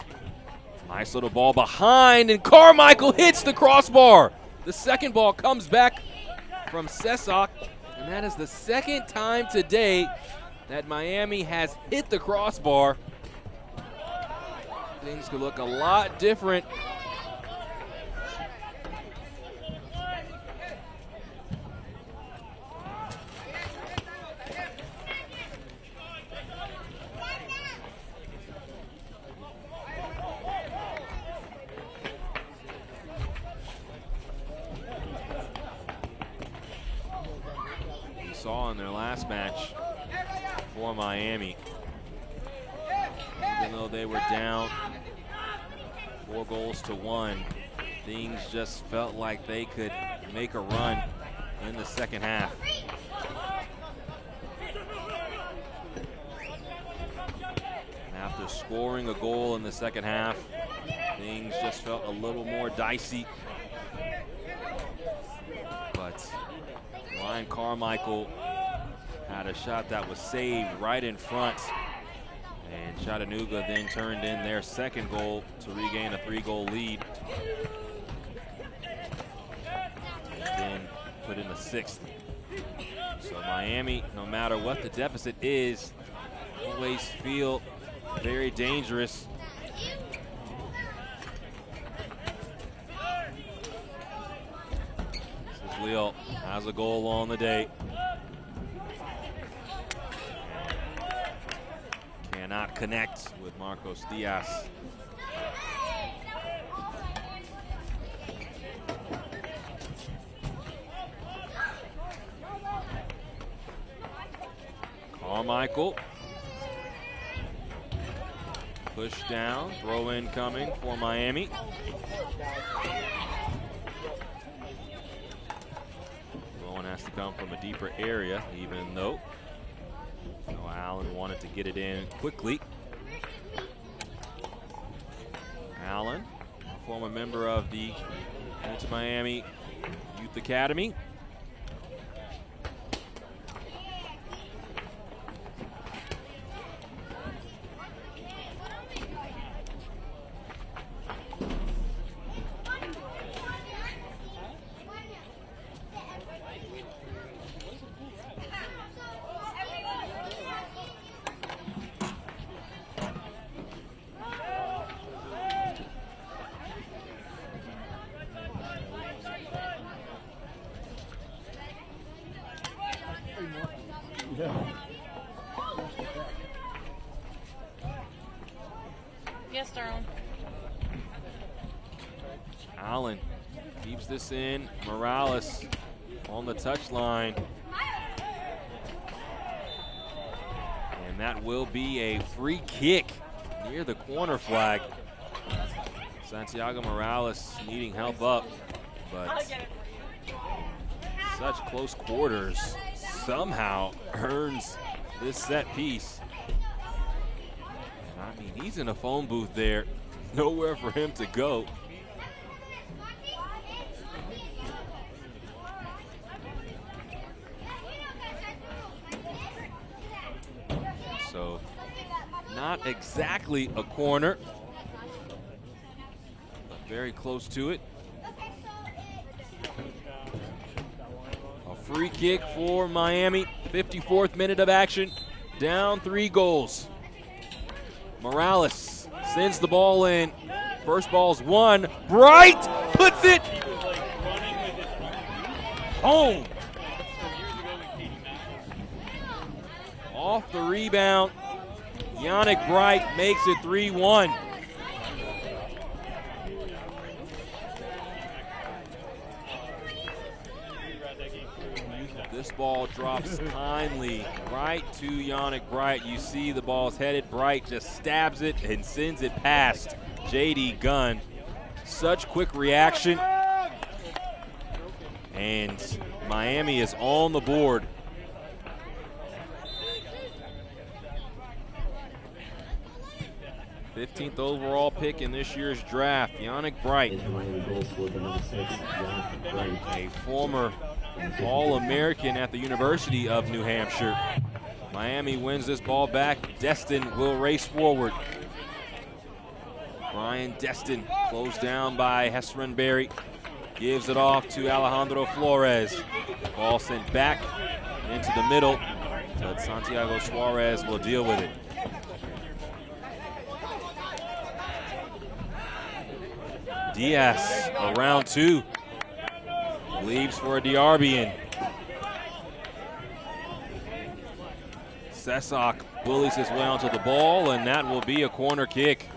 Nice little ball behind, and Carmichael hits the crossbar. The second ball comes back from Sesak, and that is the second time today that Miami has hit the crossbar. Things could look a lot different. Saw in their last match for Miami, even though they were down 4-1, things just felt like they could make a run in the second half. And after scoring a goal in the second half, things just felt a little more dicey. But Ryan Carmichael had a shot that was saved right in front, and Chattanooga then turned in their second goal to regain a 3-goal lead, and then put in the 6th. So Miami, no matter what the deficit is, always feel very dangerous. Leo has a goal on the day. Cannot connect with Marcos Diaz. Carmichael. Push down, throw in coming for Miami. Has to come from a deeper area, even though Allen wanted to get it in quickly. Allen, a former member of the Inter Miami Youth Academy. Yes, darling. Allen keeps this in. Morales on the touchline. And that will be a free kick near the corner flag. Santiago Morales needing help up, but such close quarters somehow earns this set piece. And I mean, he's in a phone booth there, nowhere for him to go. Not exactly a corner. Very close to it. A free kick for Miami. 54th minute of action. Down 3 goals. Morales sends the ball in. First ball's won. Bright puts it home. Off the rebound. Yannick Bright makes it 3-1. This ball drops kindly right to Yannick Bright. You see the ball's headed. Bright just stabs it and sends it past J.D. Gunn. Such quick reaction. And Miami is on the board. #15th overall pick in this year's draft, Yannick Bright. A former All-American at the University of New Hampshire. Miami wins this ball back. Destin will race forward. Brian Destin closed down by Hesserenberry. Gives it off to Alejandro Flores. Ball sent back into the middle, but Santiago Suarez will deal with it. Diaz around 2. Leaves for a Diarbian. Sesak bullies his way onto the ball, and that will be a corner kick.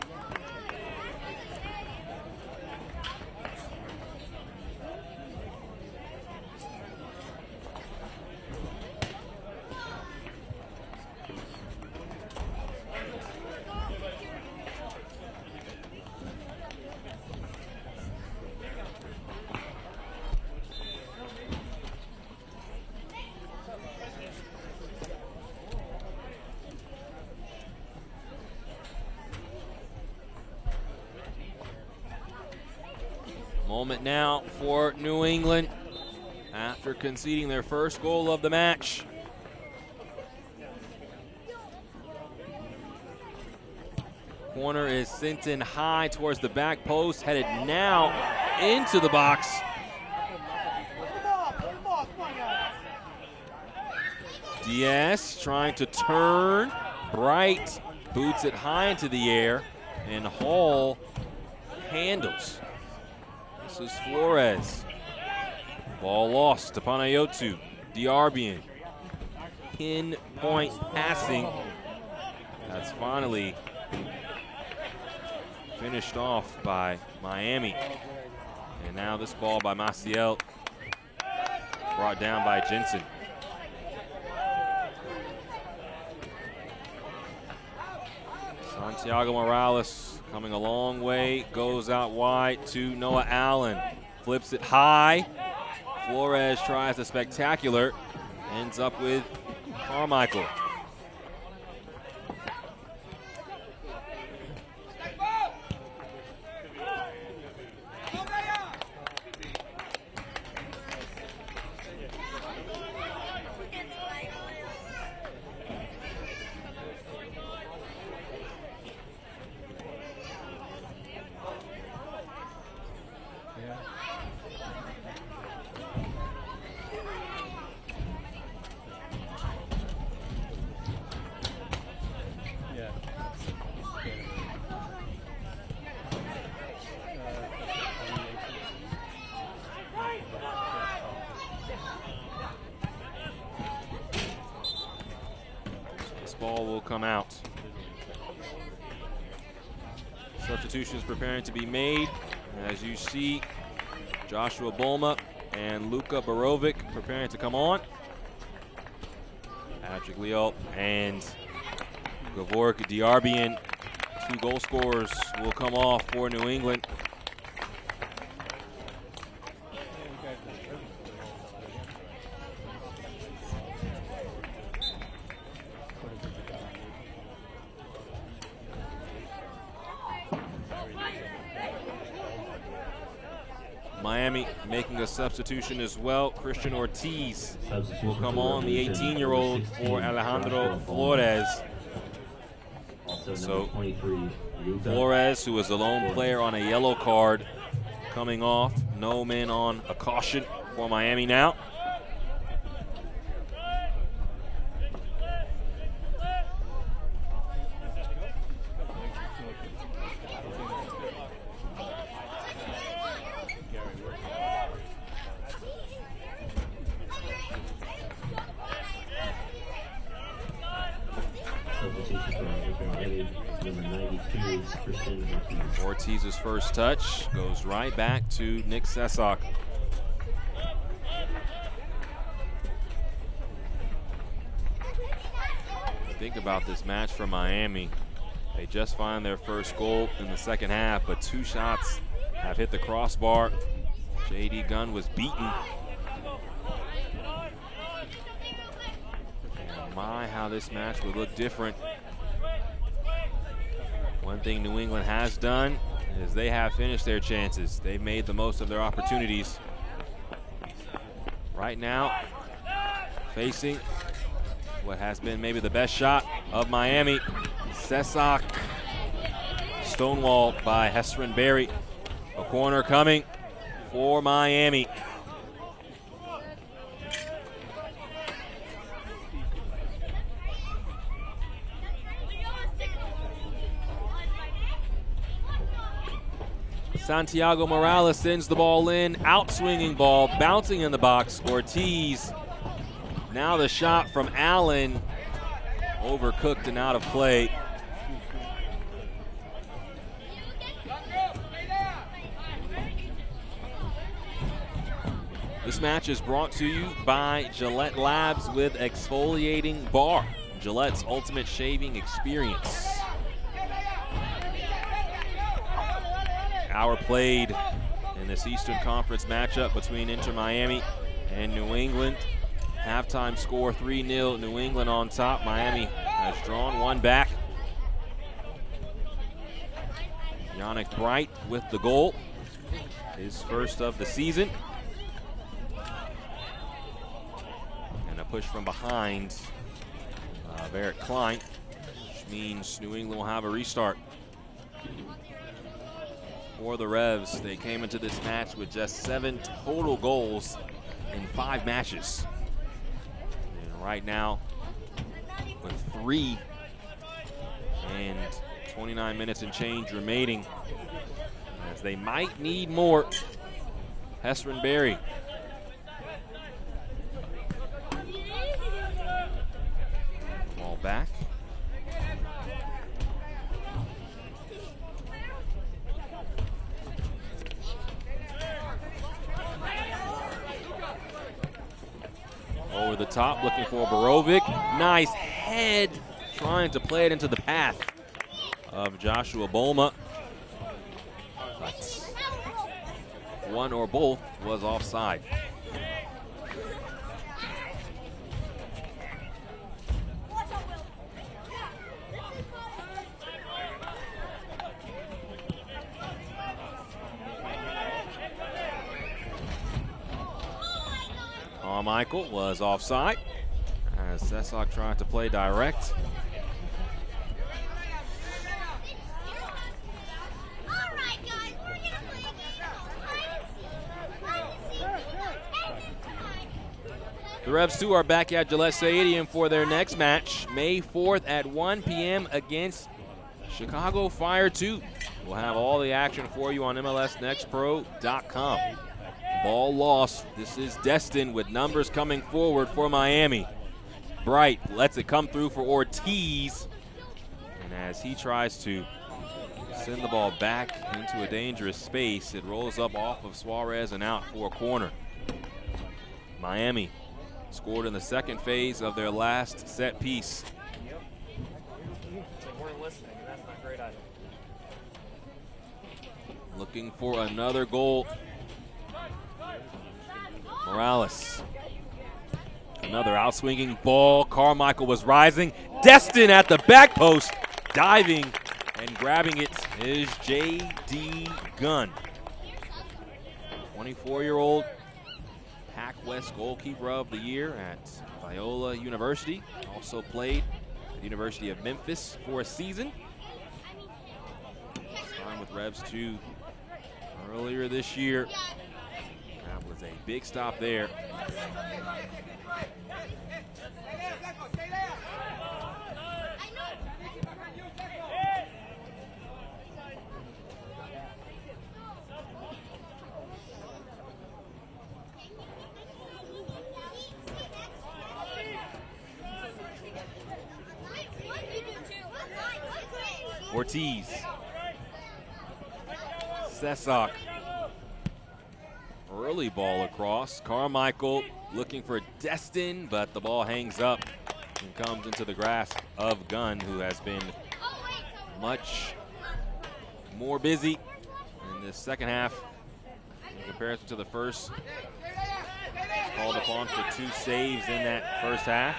Moment now for New England after conceding their first goal of the match. Corner is sent in high towards the back post, headed now into the box. Diaz trying to turn. Bright boots it high into the air, and Hall handles. This is Flores. Ball lost to Panayotou. Diarbian. Pinpoint passing. That's finally finished off by Miami. And now this ball by Maciel. Brought down by Jensen. Santiago Morales coming a long way, goes out wide to Noah Allen. Flips it high. Flores tries the spectacular. Ends up with Carmichael. Ball will come out. Substitutions preparing to be made. As you see, Joshua Bulma and Luka Barovic preparing to come on. Patrick Leal and Gavork Diarbian, 2 goal scorers, will come off for New England. Miami making a substitution as well. Christian Ortiz will come on, the 18-year-old for Alejandro Flores. number 23, Luca. Flores, who was the lone player on a yellow card, coming off. No men on a caution for Miami now. Ortiz's first touch goes right back to Nick Sesak. Think about this match for Miami. They just find their first goal in the second half, but 2 shots have hit the crossbar. J.D. Gunn was beaten. And my, how this match would look different. One thing New England has done is they have finished their chances. They've made the most of their opportunities. Right now, facing what has been maybe the best shot of Miami. Sesak, stonewalled by Hesron Berry. A corner coming for Miami. Santiago Morales sends the ball in, out-swinging ball, bouncing in the box. Ortiz, now the shot from Allen, overcooked and out of play. This match is brought to you by Gillette Labs with Exfoliating Bar, Gillette's ultimate shaving experience. Hour played in this Eastern Conference matchup between Inter Miami and New England. Halftime score 3-0, New England on top. Miami has drawn one back. Yannick Bright with the goal, his first of the season. And a push from behind Barrett Klein, which means New England will have a restart. For the Revs, they came into this match with just 7 total goals in 5 matches. And right now, with 3 and 29 minutes and change remaining, as they might need more. Hesron Berry. Ball back. Over the top, looking for Borovic. Nice head, trying to play it into the path of Joshua Bolma. But one or both was offside. Carmichael was offside as Sesak tried to play direct. The Revs too are back at Gillette Stadium for their next match, May 4th at 1 p.m. against Chicago Fire 2. We'll have all the action for you on MLSNextPro.com. Ball lost. This is Destin with numbers coming forward for Miami. Bright lets it come through for Ortiz. And as he tries to send the ball back into a dangerous space, it rolls up off of Suarez and out for a corner. Miami scored in the second phase of their last set piece. Looking for another goal. Morales. Another outswinging ball. Carmichael was rising. Destin at the back post. Diving and grabbing it is J.D. Gunn. 24-year-old Pac West Goalkeeper of the Year at Biola University. Also played at the University of Memphis for a season. time with Revs 2 earlier this year. That was a big stop there. Ortiz. Sesak. Early ball across. Carmichael looking for Destin, but the ball hangs up and comes into the grasp of Gunn, who has been much more busy in this second half in comparison to the first. Called upon for 2 saves in that first half.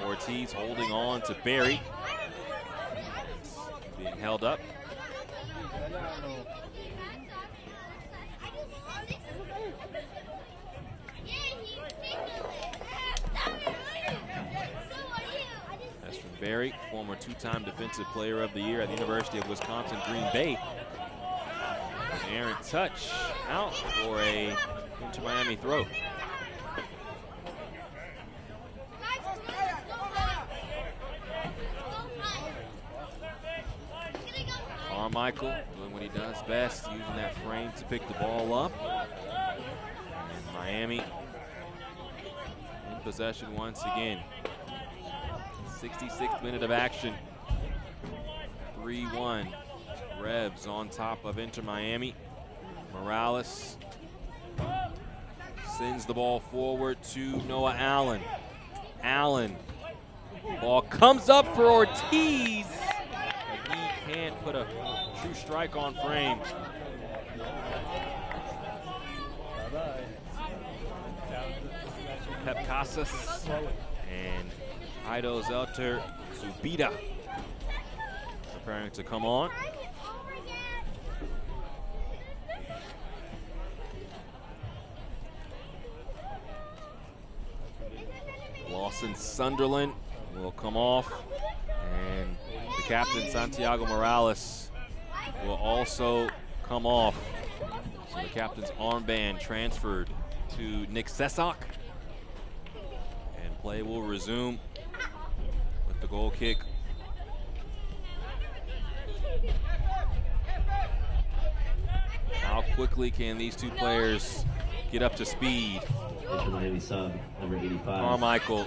Ortiz holding on to Barry. Being held up. That's from Barry, former 2-time Defensive Player of the Year at the University of Wisconsin-Green Bay. An Aaron touch out for a Inter Miami throw. Carmichael doing what he does best, using that frame to pick the ball up. And Miami in possession once again. 66th minute of action. 3-1. Revs on top of Inter Miami. Morales sends the ball forward to Noah Allen. Allen. Ball comes up for Ortiz. But he can't put a true strike on frame. Pep Casas and Ido Zelter Zubida preparing to come on. Lawson Sunderland will come off, and the captain Santiago Morales will also come off. So the captain's armband transferred to Nick Sesak, and play will resume with the goal kick. How quickly can these two players get up to speed? Sub, number 85. Carmichael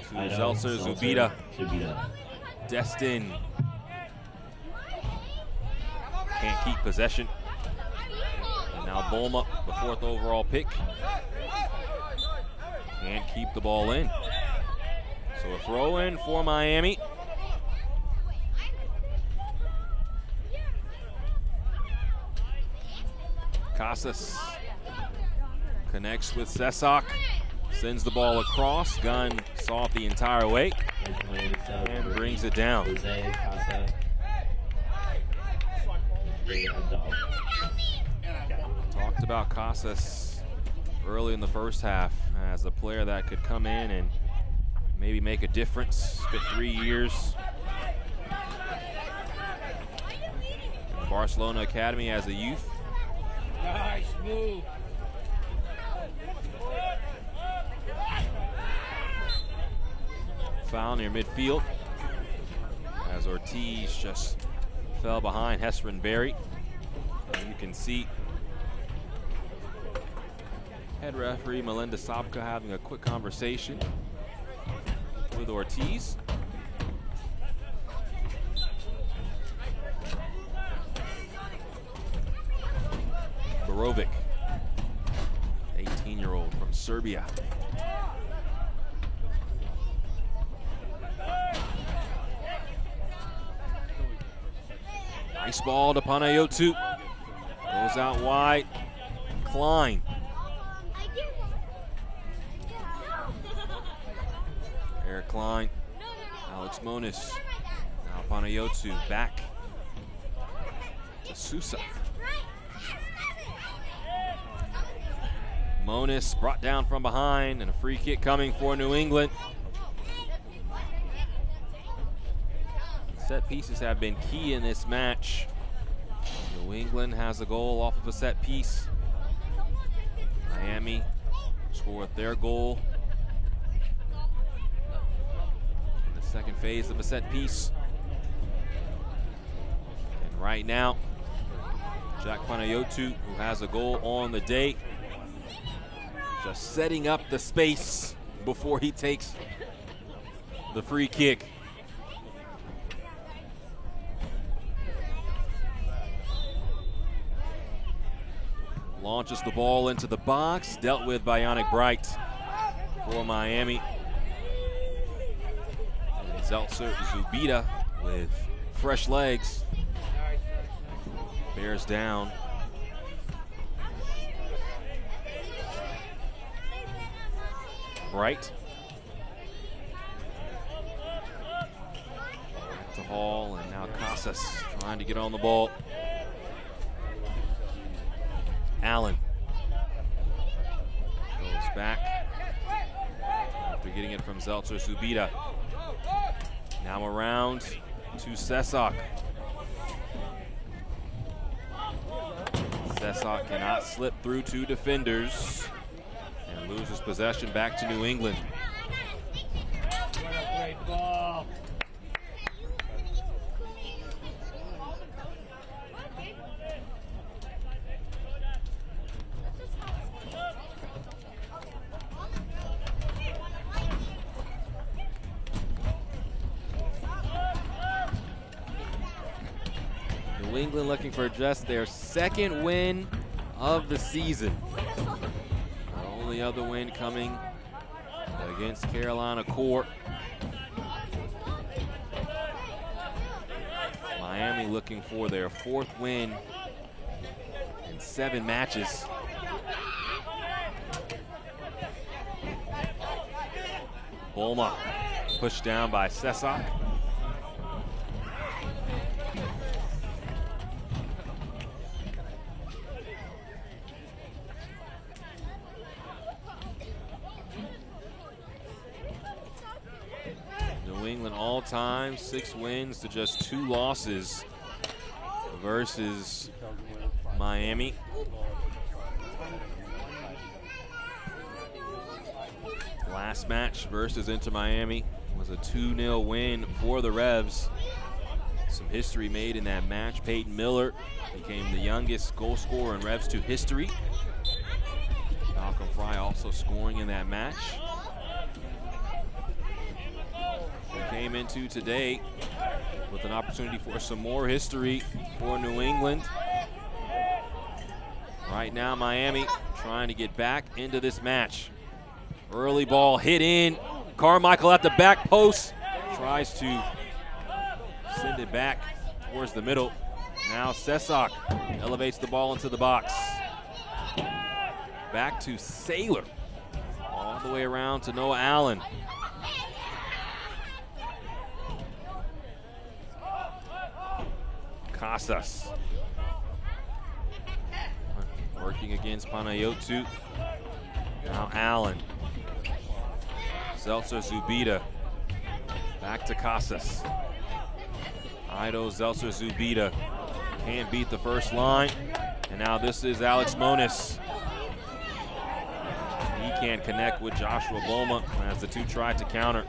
to Zelser Zubida. Destin can't keep possession. And now Bulma, the 4th overall pick, can't keep the ball in. So a throw in for Miami. Casas connects with Sesak, sends the ball across. Gunn saw it the entire way and brings it down. Talked about Casas early in the first half as a player that could come in and maybe make a difference. Spent 3 years in the Barcelona Academy as a youth. Nice move. Foul near midfield as Ortiz just fell behind Hesperin Berry. And you can see head referee Melinda Sapka having a quick conversation with Ortiz. Borovic, 18-year-old from Serbia. Nice ball to Panayotou. Goes out wide. Klein. Eric Klein. Alex Moniz. Now Panayotou back to Sousa. Moniz brought down from behind, and a free kick coming for New England. Set pieces have been key in this match. New England has a goal off of a set piece. Miami scored their goal in the second phase of a set piece. And right now, Jack Panayotou, who has a goal on the day, just setting up the space before he takes the free kick. Launches the ball into the box, dealt with by Yannick Bright for Miami. And Zeltser Zubida with fresh legs bears down. Bright. Back to Hall, and now Casas trying to get on the ball. Allen goes back after getting it from Zeltser Zubida. Now around to Sesak. Sesak cannot slip through two defenders and loses possession back to New England. Great ball. New England looking for just their second win of the season. The only other win coming against Carolina Core. Miami looking for their fourth win in 7 matches. Bulma pushed down by Sesak. New England all time, 6 wins to just 2 losses versus Miami. Last match versus Inter Miami was a 2-0 win for the Revs. Some history made in that match. Peyton Miller became the youngest goal scorer in Revs 2 history. Malcolm Fry also scoring in that match. We came into today with an opportunity for some more history for New England. Right now, Miami trying to get back into this match. Early ball hit in. Carmichael at the back post. Tries to send it back towards the middle. Now Sesak elevates the ball into the box. Back to Saylor. All the way around to Noah Allen. Casas. Working against Panayotou. Now Allen. Zeltser Zubida. Back to Casas. Ido Zeltser Zubida. Can't beat the first line. And now this is Alex Moniz. He can't connect with Joshua Bulma as the two try to counter.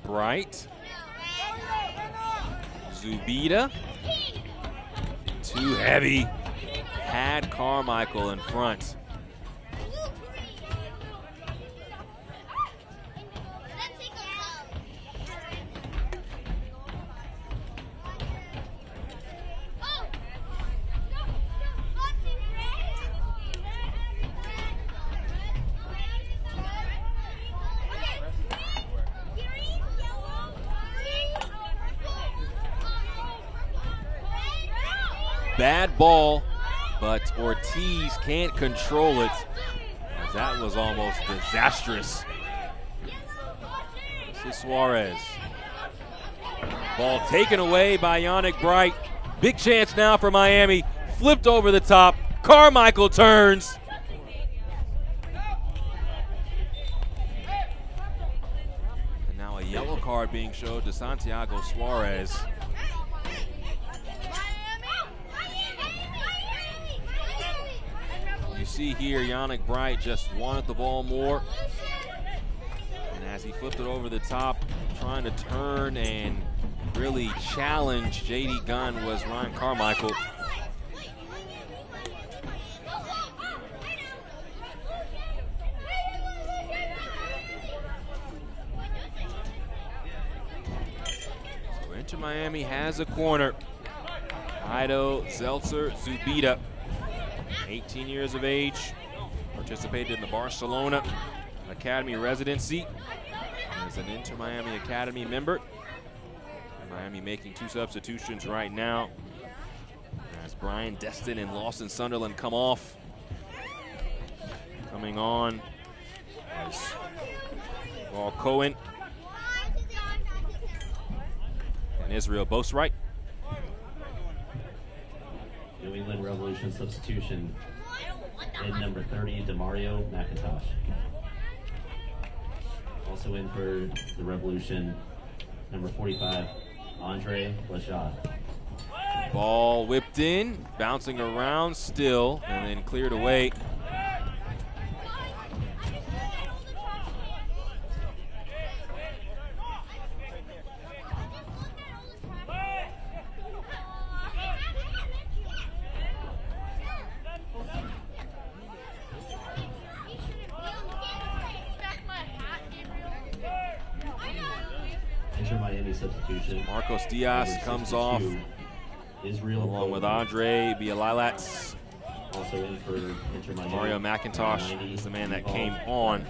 Bright. Zubida. Too heavy. Had Carmichael in front. Bad ball, but Ortiz can't control it, as that was almost disastrous. This is Suarez. Ball taken away by Yannick Bright. Big chance now for Miami. Flipped over the top. Carmichael turns. And now a yellow card being showed to Santiago Suarez. You see here, Yannick Bright just wanted the ball more. And as he flipped it over the top, trying to turn and really challenge JD Gunn was Ryan Carmichael. So Inter Miami has a corner. Ido Zeltzer Zubida, 18 years of age, participated in the Barcelona Academy residency as an Inter Miami Academy member. Miami making 2 substitutions right now as Brian Destin and Lawson Sunderland come off. Coming on as Paul Cohen and Israel Boasright. New England Revolution substitution in number 30, Demario McIntosh. Also in for the Revolution, number 45, Andre Lachad. Ball whipped in, bouncing around still, and then cleared away. Miami substitution. Marcos Diaz comes off Israel along with Andre Bialilats. Also in for Inter Miami. Mario McIntosh is the man that came on.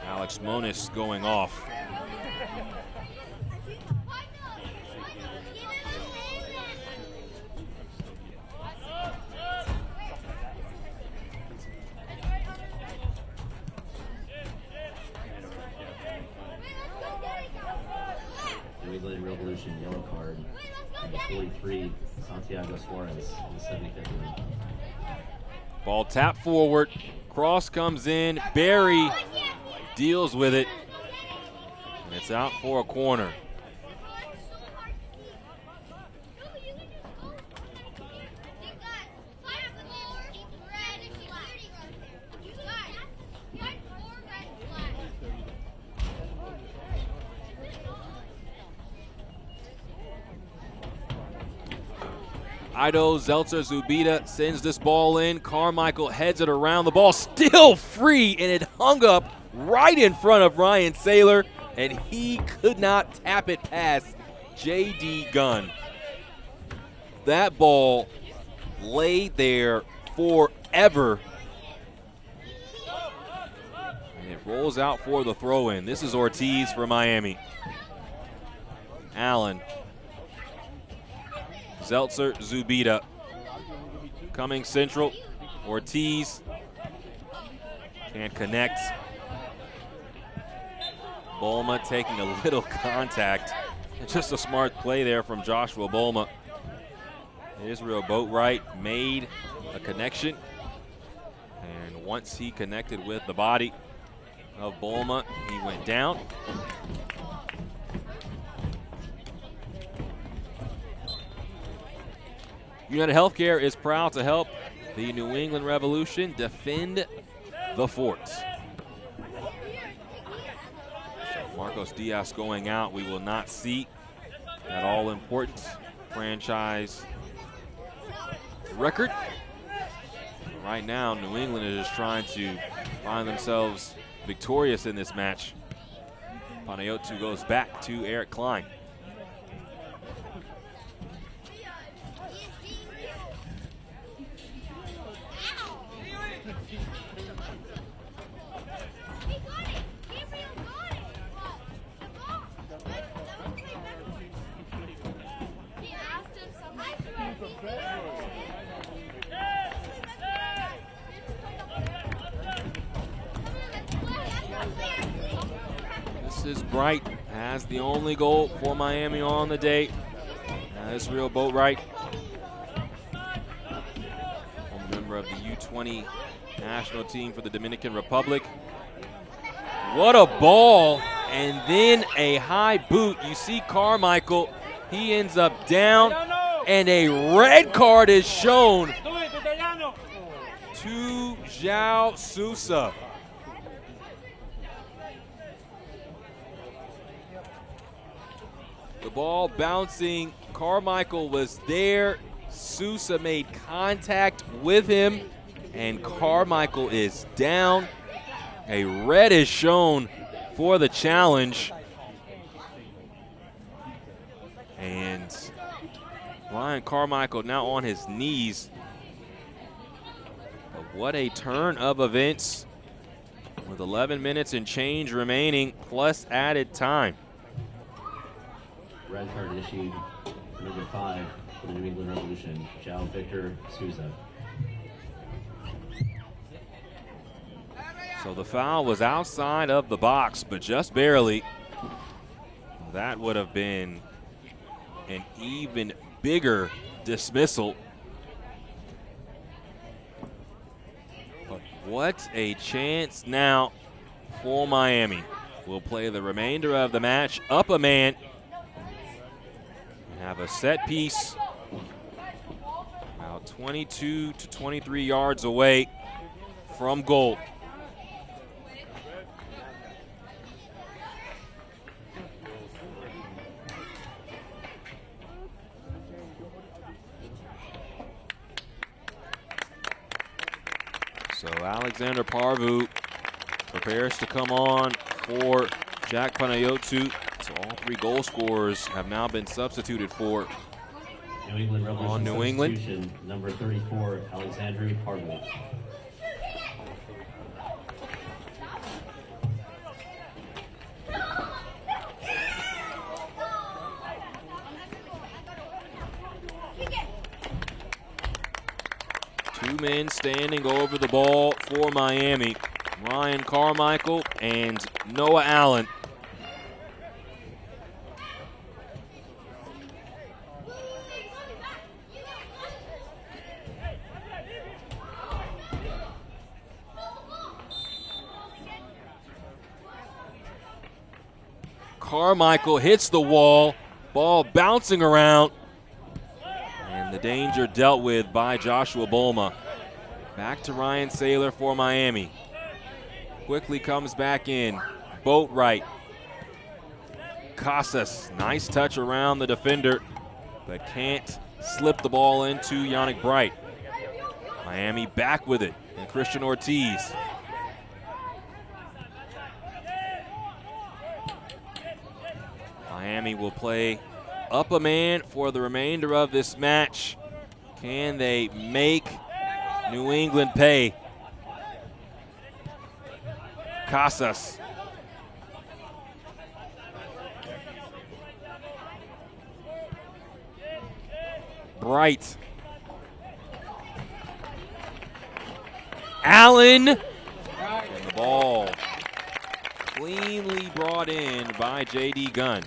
Alex Moniz going off. New England Revolution yellow card. Number 43, Santiago Suarez in the 75th minute. Ball tapped forward. Cross comes in. Barry deals with it. And it's out for a corner. Ido Zeltzer Zubida sends this ball in. Carmichael heads it around. The ball still free, and it hung up right in front of Ryan Saylor, and he could not tap it past J.D. Gunn. That ball laid there forever. And it rolls out for the throw-in. This is Ortiz for Miami. Allen. Zeltzer Zubida. Coming central. Ortiz. Can't connect. Bolma taking a little contact. Just a smart play there from Joshua Bolma. Israel Boatwright made a connection. And once he connected with the body of Bolma, he went down. United Healthcare is proud to help the New England Revolution defend the fort. So Marcos Diaz going out. We will not see that all-important franchise record. Right now, New England is just trying to find themselves victorious in this match. Panayotou goes back to Eric Klein. This is Bright, has the only goal for Miami on the day. Israel Boatwright member of the U20 national team for the Dominican Republic. What a ball, and then a high boot. You see Carmichael, he ends up down, and a red card is shown to João Sousa. The ball bouncing, Carmichael was there. Sousa made contact with him, and Carmichael is down. A red is shown for the challenge. And Ryan Carmichael now on his knees. But what a turn of events with 11 minutes and change remaining plus added time. Red card issued for number 5 for the New England Revolution, João Victor Sousa. So the foul was outside of the box, but just barely. That would have been an even bigger dismissal. But what a chance now for Miami. We'll play the remainder of the match up a man. Have a set piece about 22 to 23 yards away from goal. So Alexander Parvu prepares to come on for Jack Panayotou. So all 3 goal scorers have now been substituted for New England Revolution on New England. Number 34, Alexander Parvu. Two men standing over the ball for Miami. Ryan Carmichael and Noah Allen. Carmichael hits the wall, ball bouncing around, and the danger dealt with by Joshua Bolma. Back to Ryan Saylor for Miami. Quickly comes back in, Boatwright. Casas, nice touch around the defender, but can't slip the ball into Yannick Bright. Miami back with it, and Christian Ortiz. Miami will play up a man for the remainder of this match. Can they make New England pay? Casas. Bright. Allen. And the ball cleanly brought in by J.D. Gunn.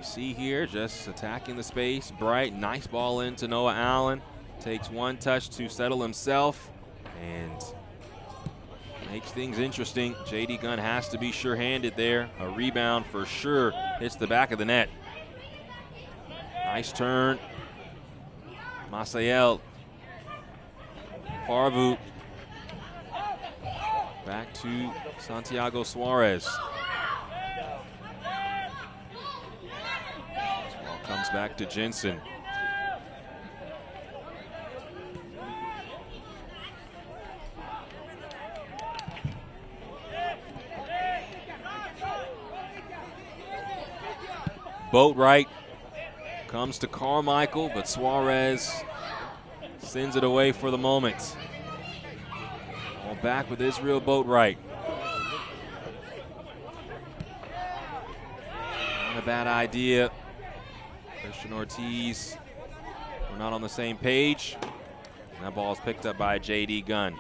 See here, just attacking the space. Bright, nice ball into Noah Allen. Takes one touch to settle himself and makes things interesting. J.D. Gunn has to be sure-handed there. A rebound for sure hits the back of the net. Nice turn. Masael. Parvu. Back to Santiago Suarez. Comes back to Jensen. Boatwright comes to Carmichael, but Suarez sends it away for the moment. All back with Israel Boatwright. Not a bad idea. Christian Ortiz, we're not on the same page. And that ball is picked up by J.D. Gunn.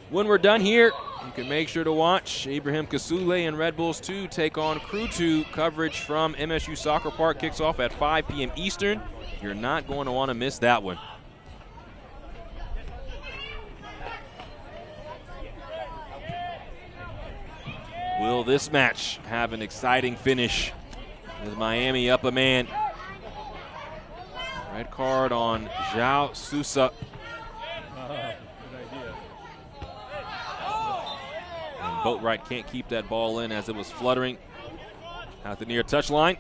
When we're done here, You can make sure to watch Ibrahim Kasule and Red Bulls 2 take on Crew 2. Coverage from MSU Soccer Park kicks off at 5 p.m. Eastern. You're not going to want to miss that one. Will this match have an exciting finish with Miami up a man? Red card on João Sousa. And Boatwright can't keep that ball in as it was fluttering at the near touchline.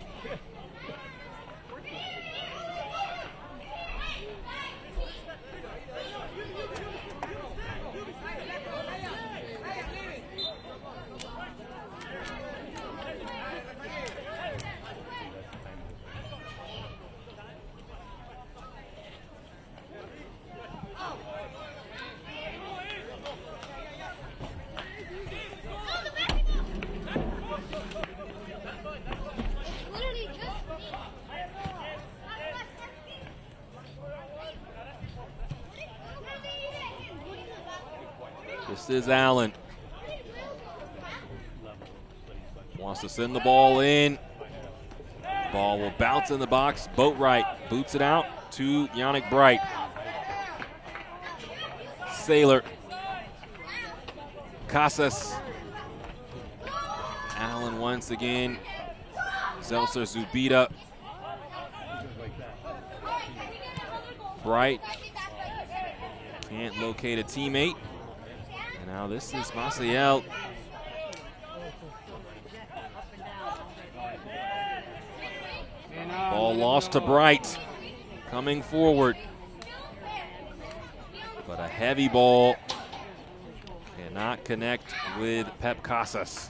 This is Allen. Wants to send the ball in. Ball will bounce in the box. Boatwright boots it out to Yannick Bright. Sailor. Casas. Allen once again. Zeltzer, Zubida. Bright can't locate a teammate. And now this is Maciel. Ball lost to Bright. Coming forward. But a heavy ball cannot connect with Pep Casas.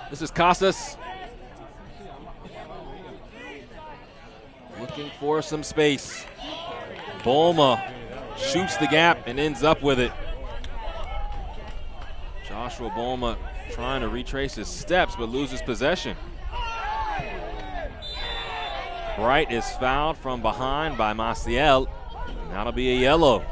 This is Casas. Looking for some space. Bulma shoots the gap and ends up with it. Joshua Bulma trying to retrace his steps but loses possession. Bright is fouled from behind by Maciel. And that'll be a yellow.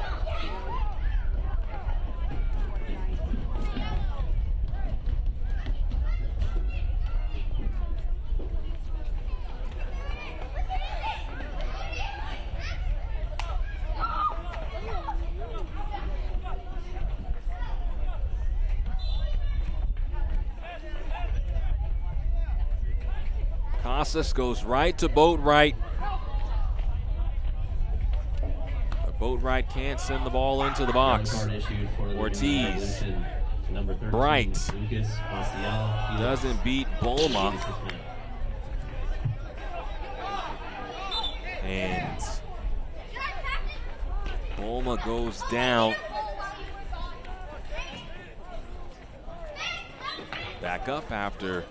Casas goes right to Boatwright. But Boatwright can't send the ball into the box. Ortiz. Bright doesn't beat Bulma. And Bulma goes down. Back up after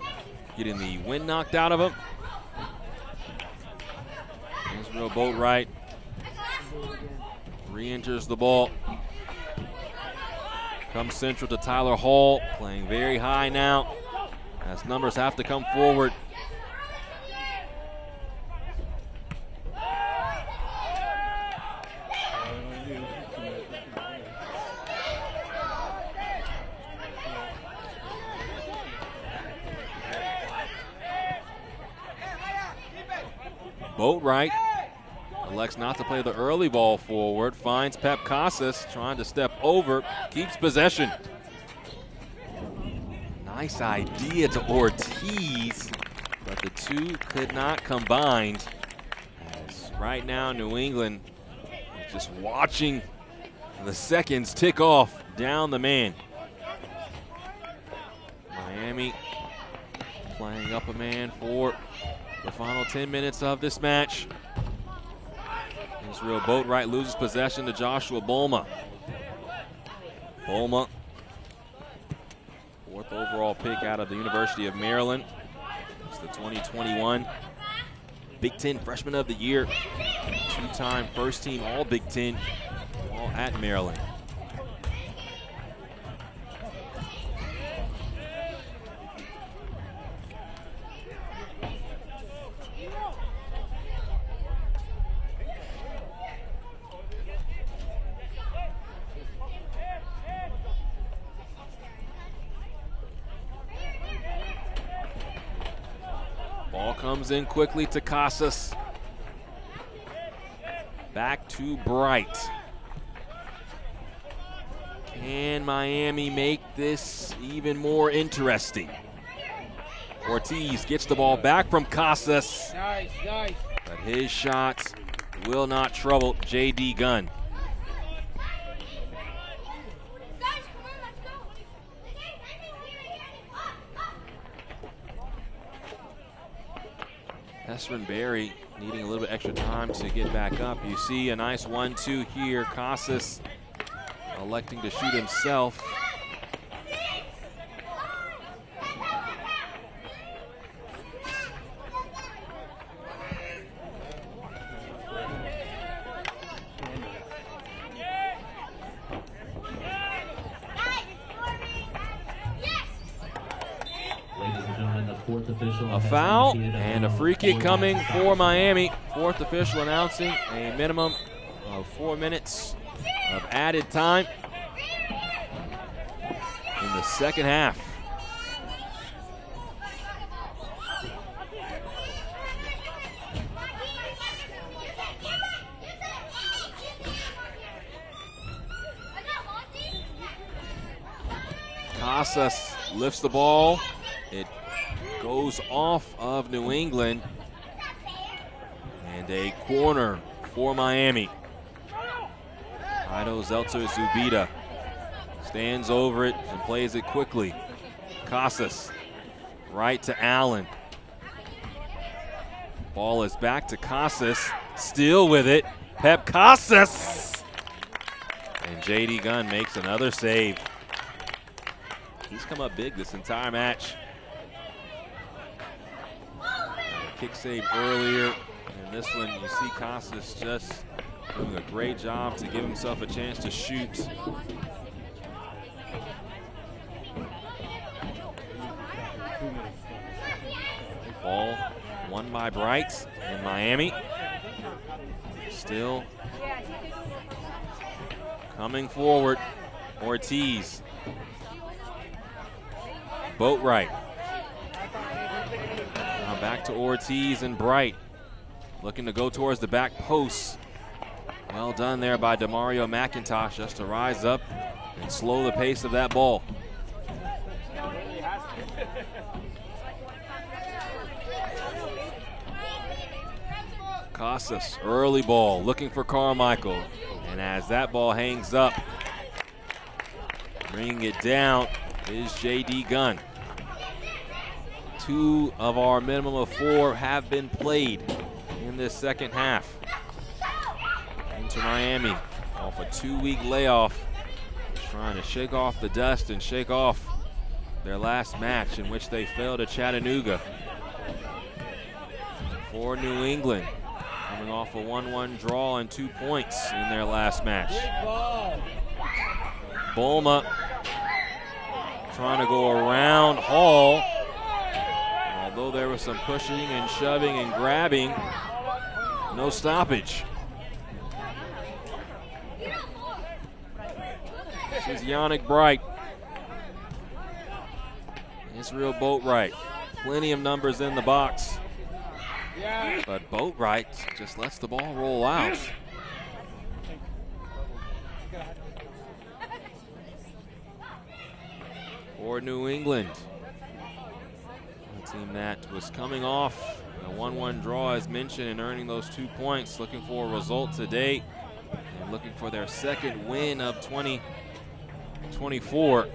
getting the wind knocked out of him. Israel Boatwright re-enters the ball. Comes central to Tyler Hall, playing very high now as numbers have to come forward. Boatwright elects not to play the early ball forward, finds Pep Casas trying to step over, keeps possession. Nice idea to Ortiz, but the two could not combine. As right now New England is Just watching the seconds tick off down the man. Miami playing up a man for the final 10 minutes of this match. Israel Boatwright loses possession to Joshua Bolma. Bolma, 4th overall pick out of the University of Maryland. It's the 2021 Big Ten Freshman of the Year. 2-time first team All Big Ten, all at Maryland. Ball comes in quickly to Casas. Back to Bright. Can Miami make this even more interesting? Ortiz gets the ball back from Casas. Nice, nice. But his shots will not trouble J.D. Gunn. Esrin Berry needing a little bit extra time to get back up. You see a nice 1-2 here. Casas electing to shoot himself. A foul and a free kick coming for Miami. 4th official announcing a minimum of 4 minutes of added time in the second half. Casas lifts the ball. It goes off of New England, and a corner for Miami. Ido Zeltzer Zubida stands over it and plays it quickly. Casas right to Allen. Ball is back to Casas, still with it. Pep Casas! And J.D. Gunn makes another save. He's come up big this entire match. Kick save earlier, and this one you see Casas just doing a great job to give himself a chance to shoot. Ball won by Bright in Miami. Still coming forward, Ortiz. Boatwright. Back to Ortiz and Bright, looking to go towards the back post. Well done there by Demario McIntosh just to rise up and slow the pace of that ball. Casas, early ball, looking for Carmichael. And as that ball hangs up, bringing it down is J.D. Gunn. 2 of our minimum of 4 have been played in this second half. Into Miami off a 2-week layoff, trying to shake off the dust and shake off their last match in which they fell to Chattanooga. For New England, coming off a 1-1 draw and 2 points in their last match. Bolma trying to go around Hall. Although there was some pushing and shoving and grabbing, no stoppage. This is Yannick Bright. Israel Boatwright. Plenty of numbers in the box. But Boatwright just lets the ball roll out. For New England. Team that was coming off a 1-1 draw as mentioned and earning those 2 points, looking for a result today. and looking for their second win of 2024.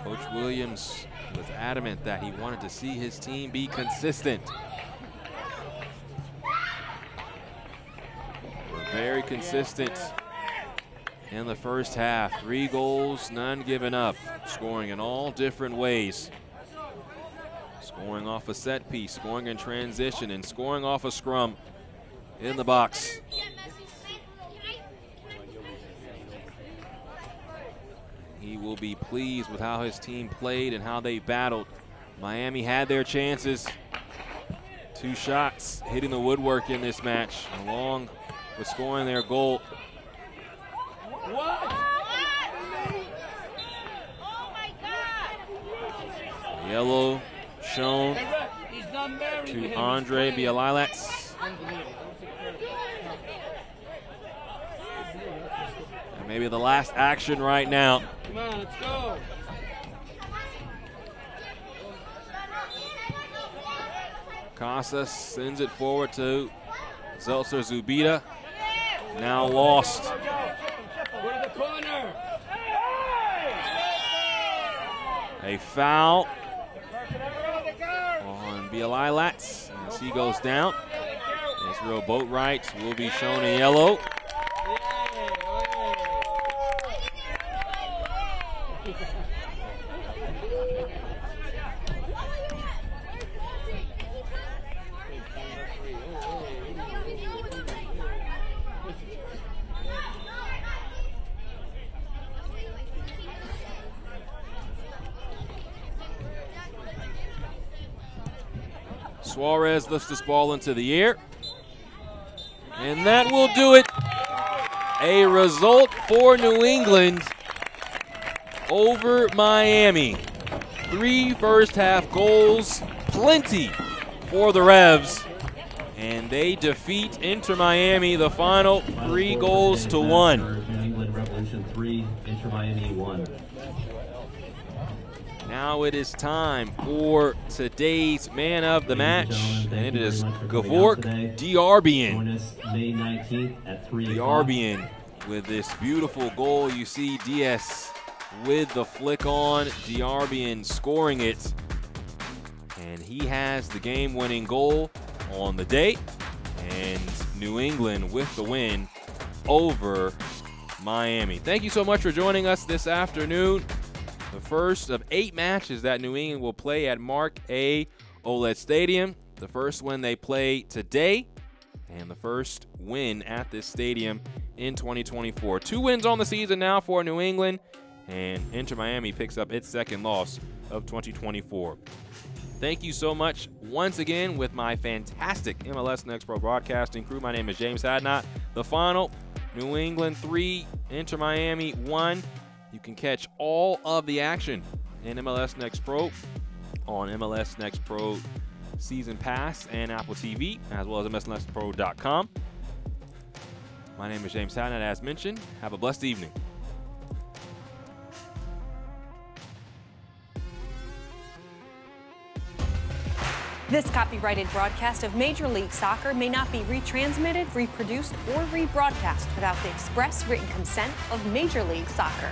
Coach Williams was adamant that he wanted to see his team be consistent. We're very consistent in the first half. 3 goals, none given up. Scoring in all different ways. Scoring off a set piece, scoring in transition, and scoring off a scrum in the box. He will be pleased with how his team played and how they battled. Miami had their chances. 2 shots hitting the woodwork in this match, along with scoring their goal. Yellow shown to Andre Bialilats. And maybe the last action right now. Come on, let's go. Casas sends it forward to Zeltzer Zubida. Now lost. Go to the corner. A foul on Bialilats as he goes down. Israel Boatwright will be shown a yellow. Suarez lifts this ball into the air. And that will do it. A result for New England over Miami. 3 first-half goals, plenty for the Revs. And they defeat Inter Miami, the final 3 goals to 1. New England Revolution 3, Inter Miami 1. Now it is time for today's man of the match, and it is Gevork Diarbian. May 19th at 3 Diarbian with this beautiful goal. You see Diaz with the flick on, Diarbian scoring it. And he has the game-winning goal on the day. And New England with the win over Miami. Thank you so much for joining us this afternoon. The first of 8 matches that New England will play at Mark A. Ouellet Stadium. The first one they play today, and the first win at this stadium in 2024. 2 wins on the season now for New England, and Inter Miami picks up its second loss of 2024. Thank you so much once again with my fantastic MLS Next Pro broadcasting crew. My name is James Hadnot. The final, New England 3, Inter Miami 1. You can catch all of the action in MLS Next Pro on MLS Next Pro Season Pass and Apple TV, as well as MLSNextPro.com. My name is James Hadnot, as mentioned. Have a blessed evening. This copyrighted broadcast of Major League Soccer may not be retransmitted, reproduced, or rebroadcast without the express written consent of Major League Soccer.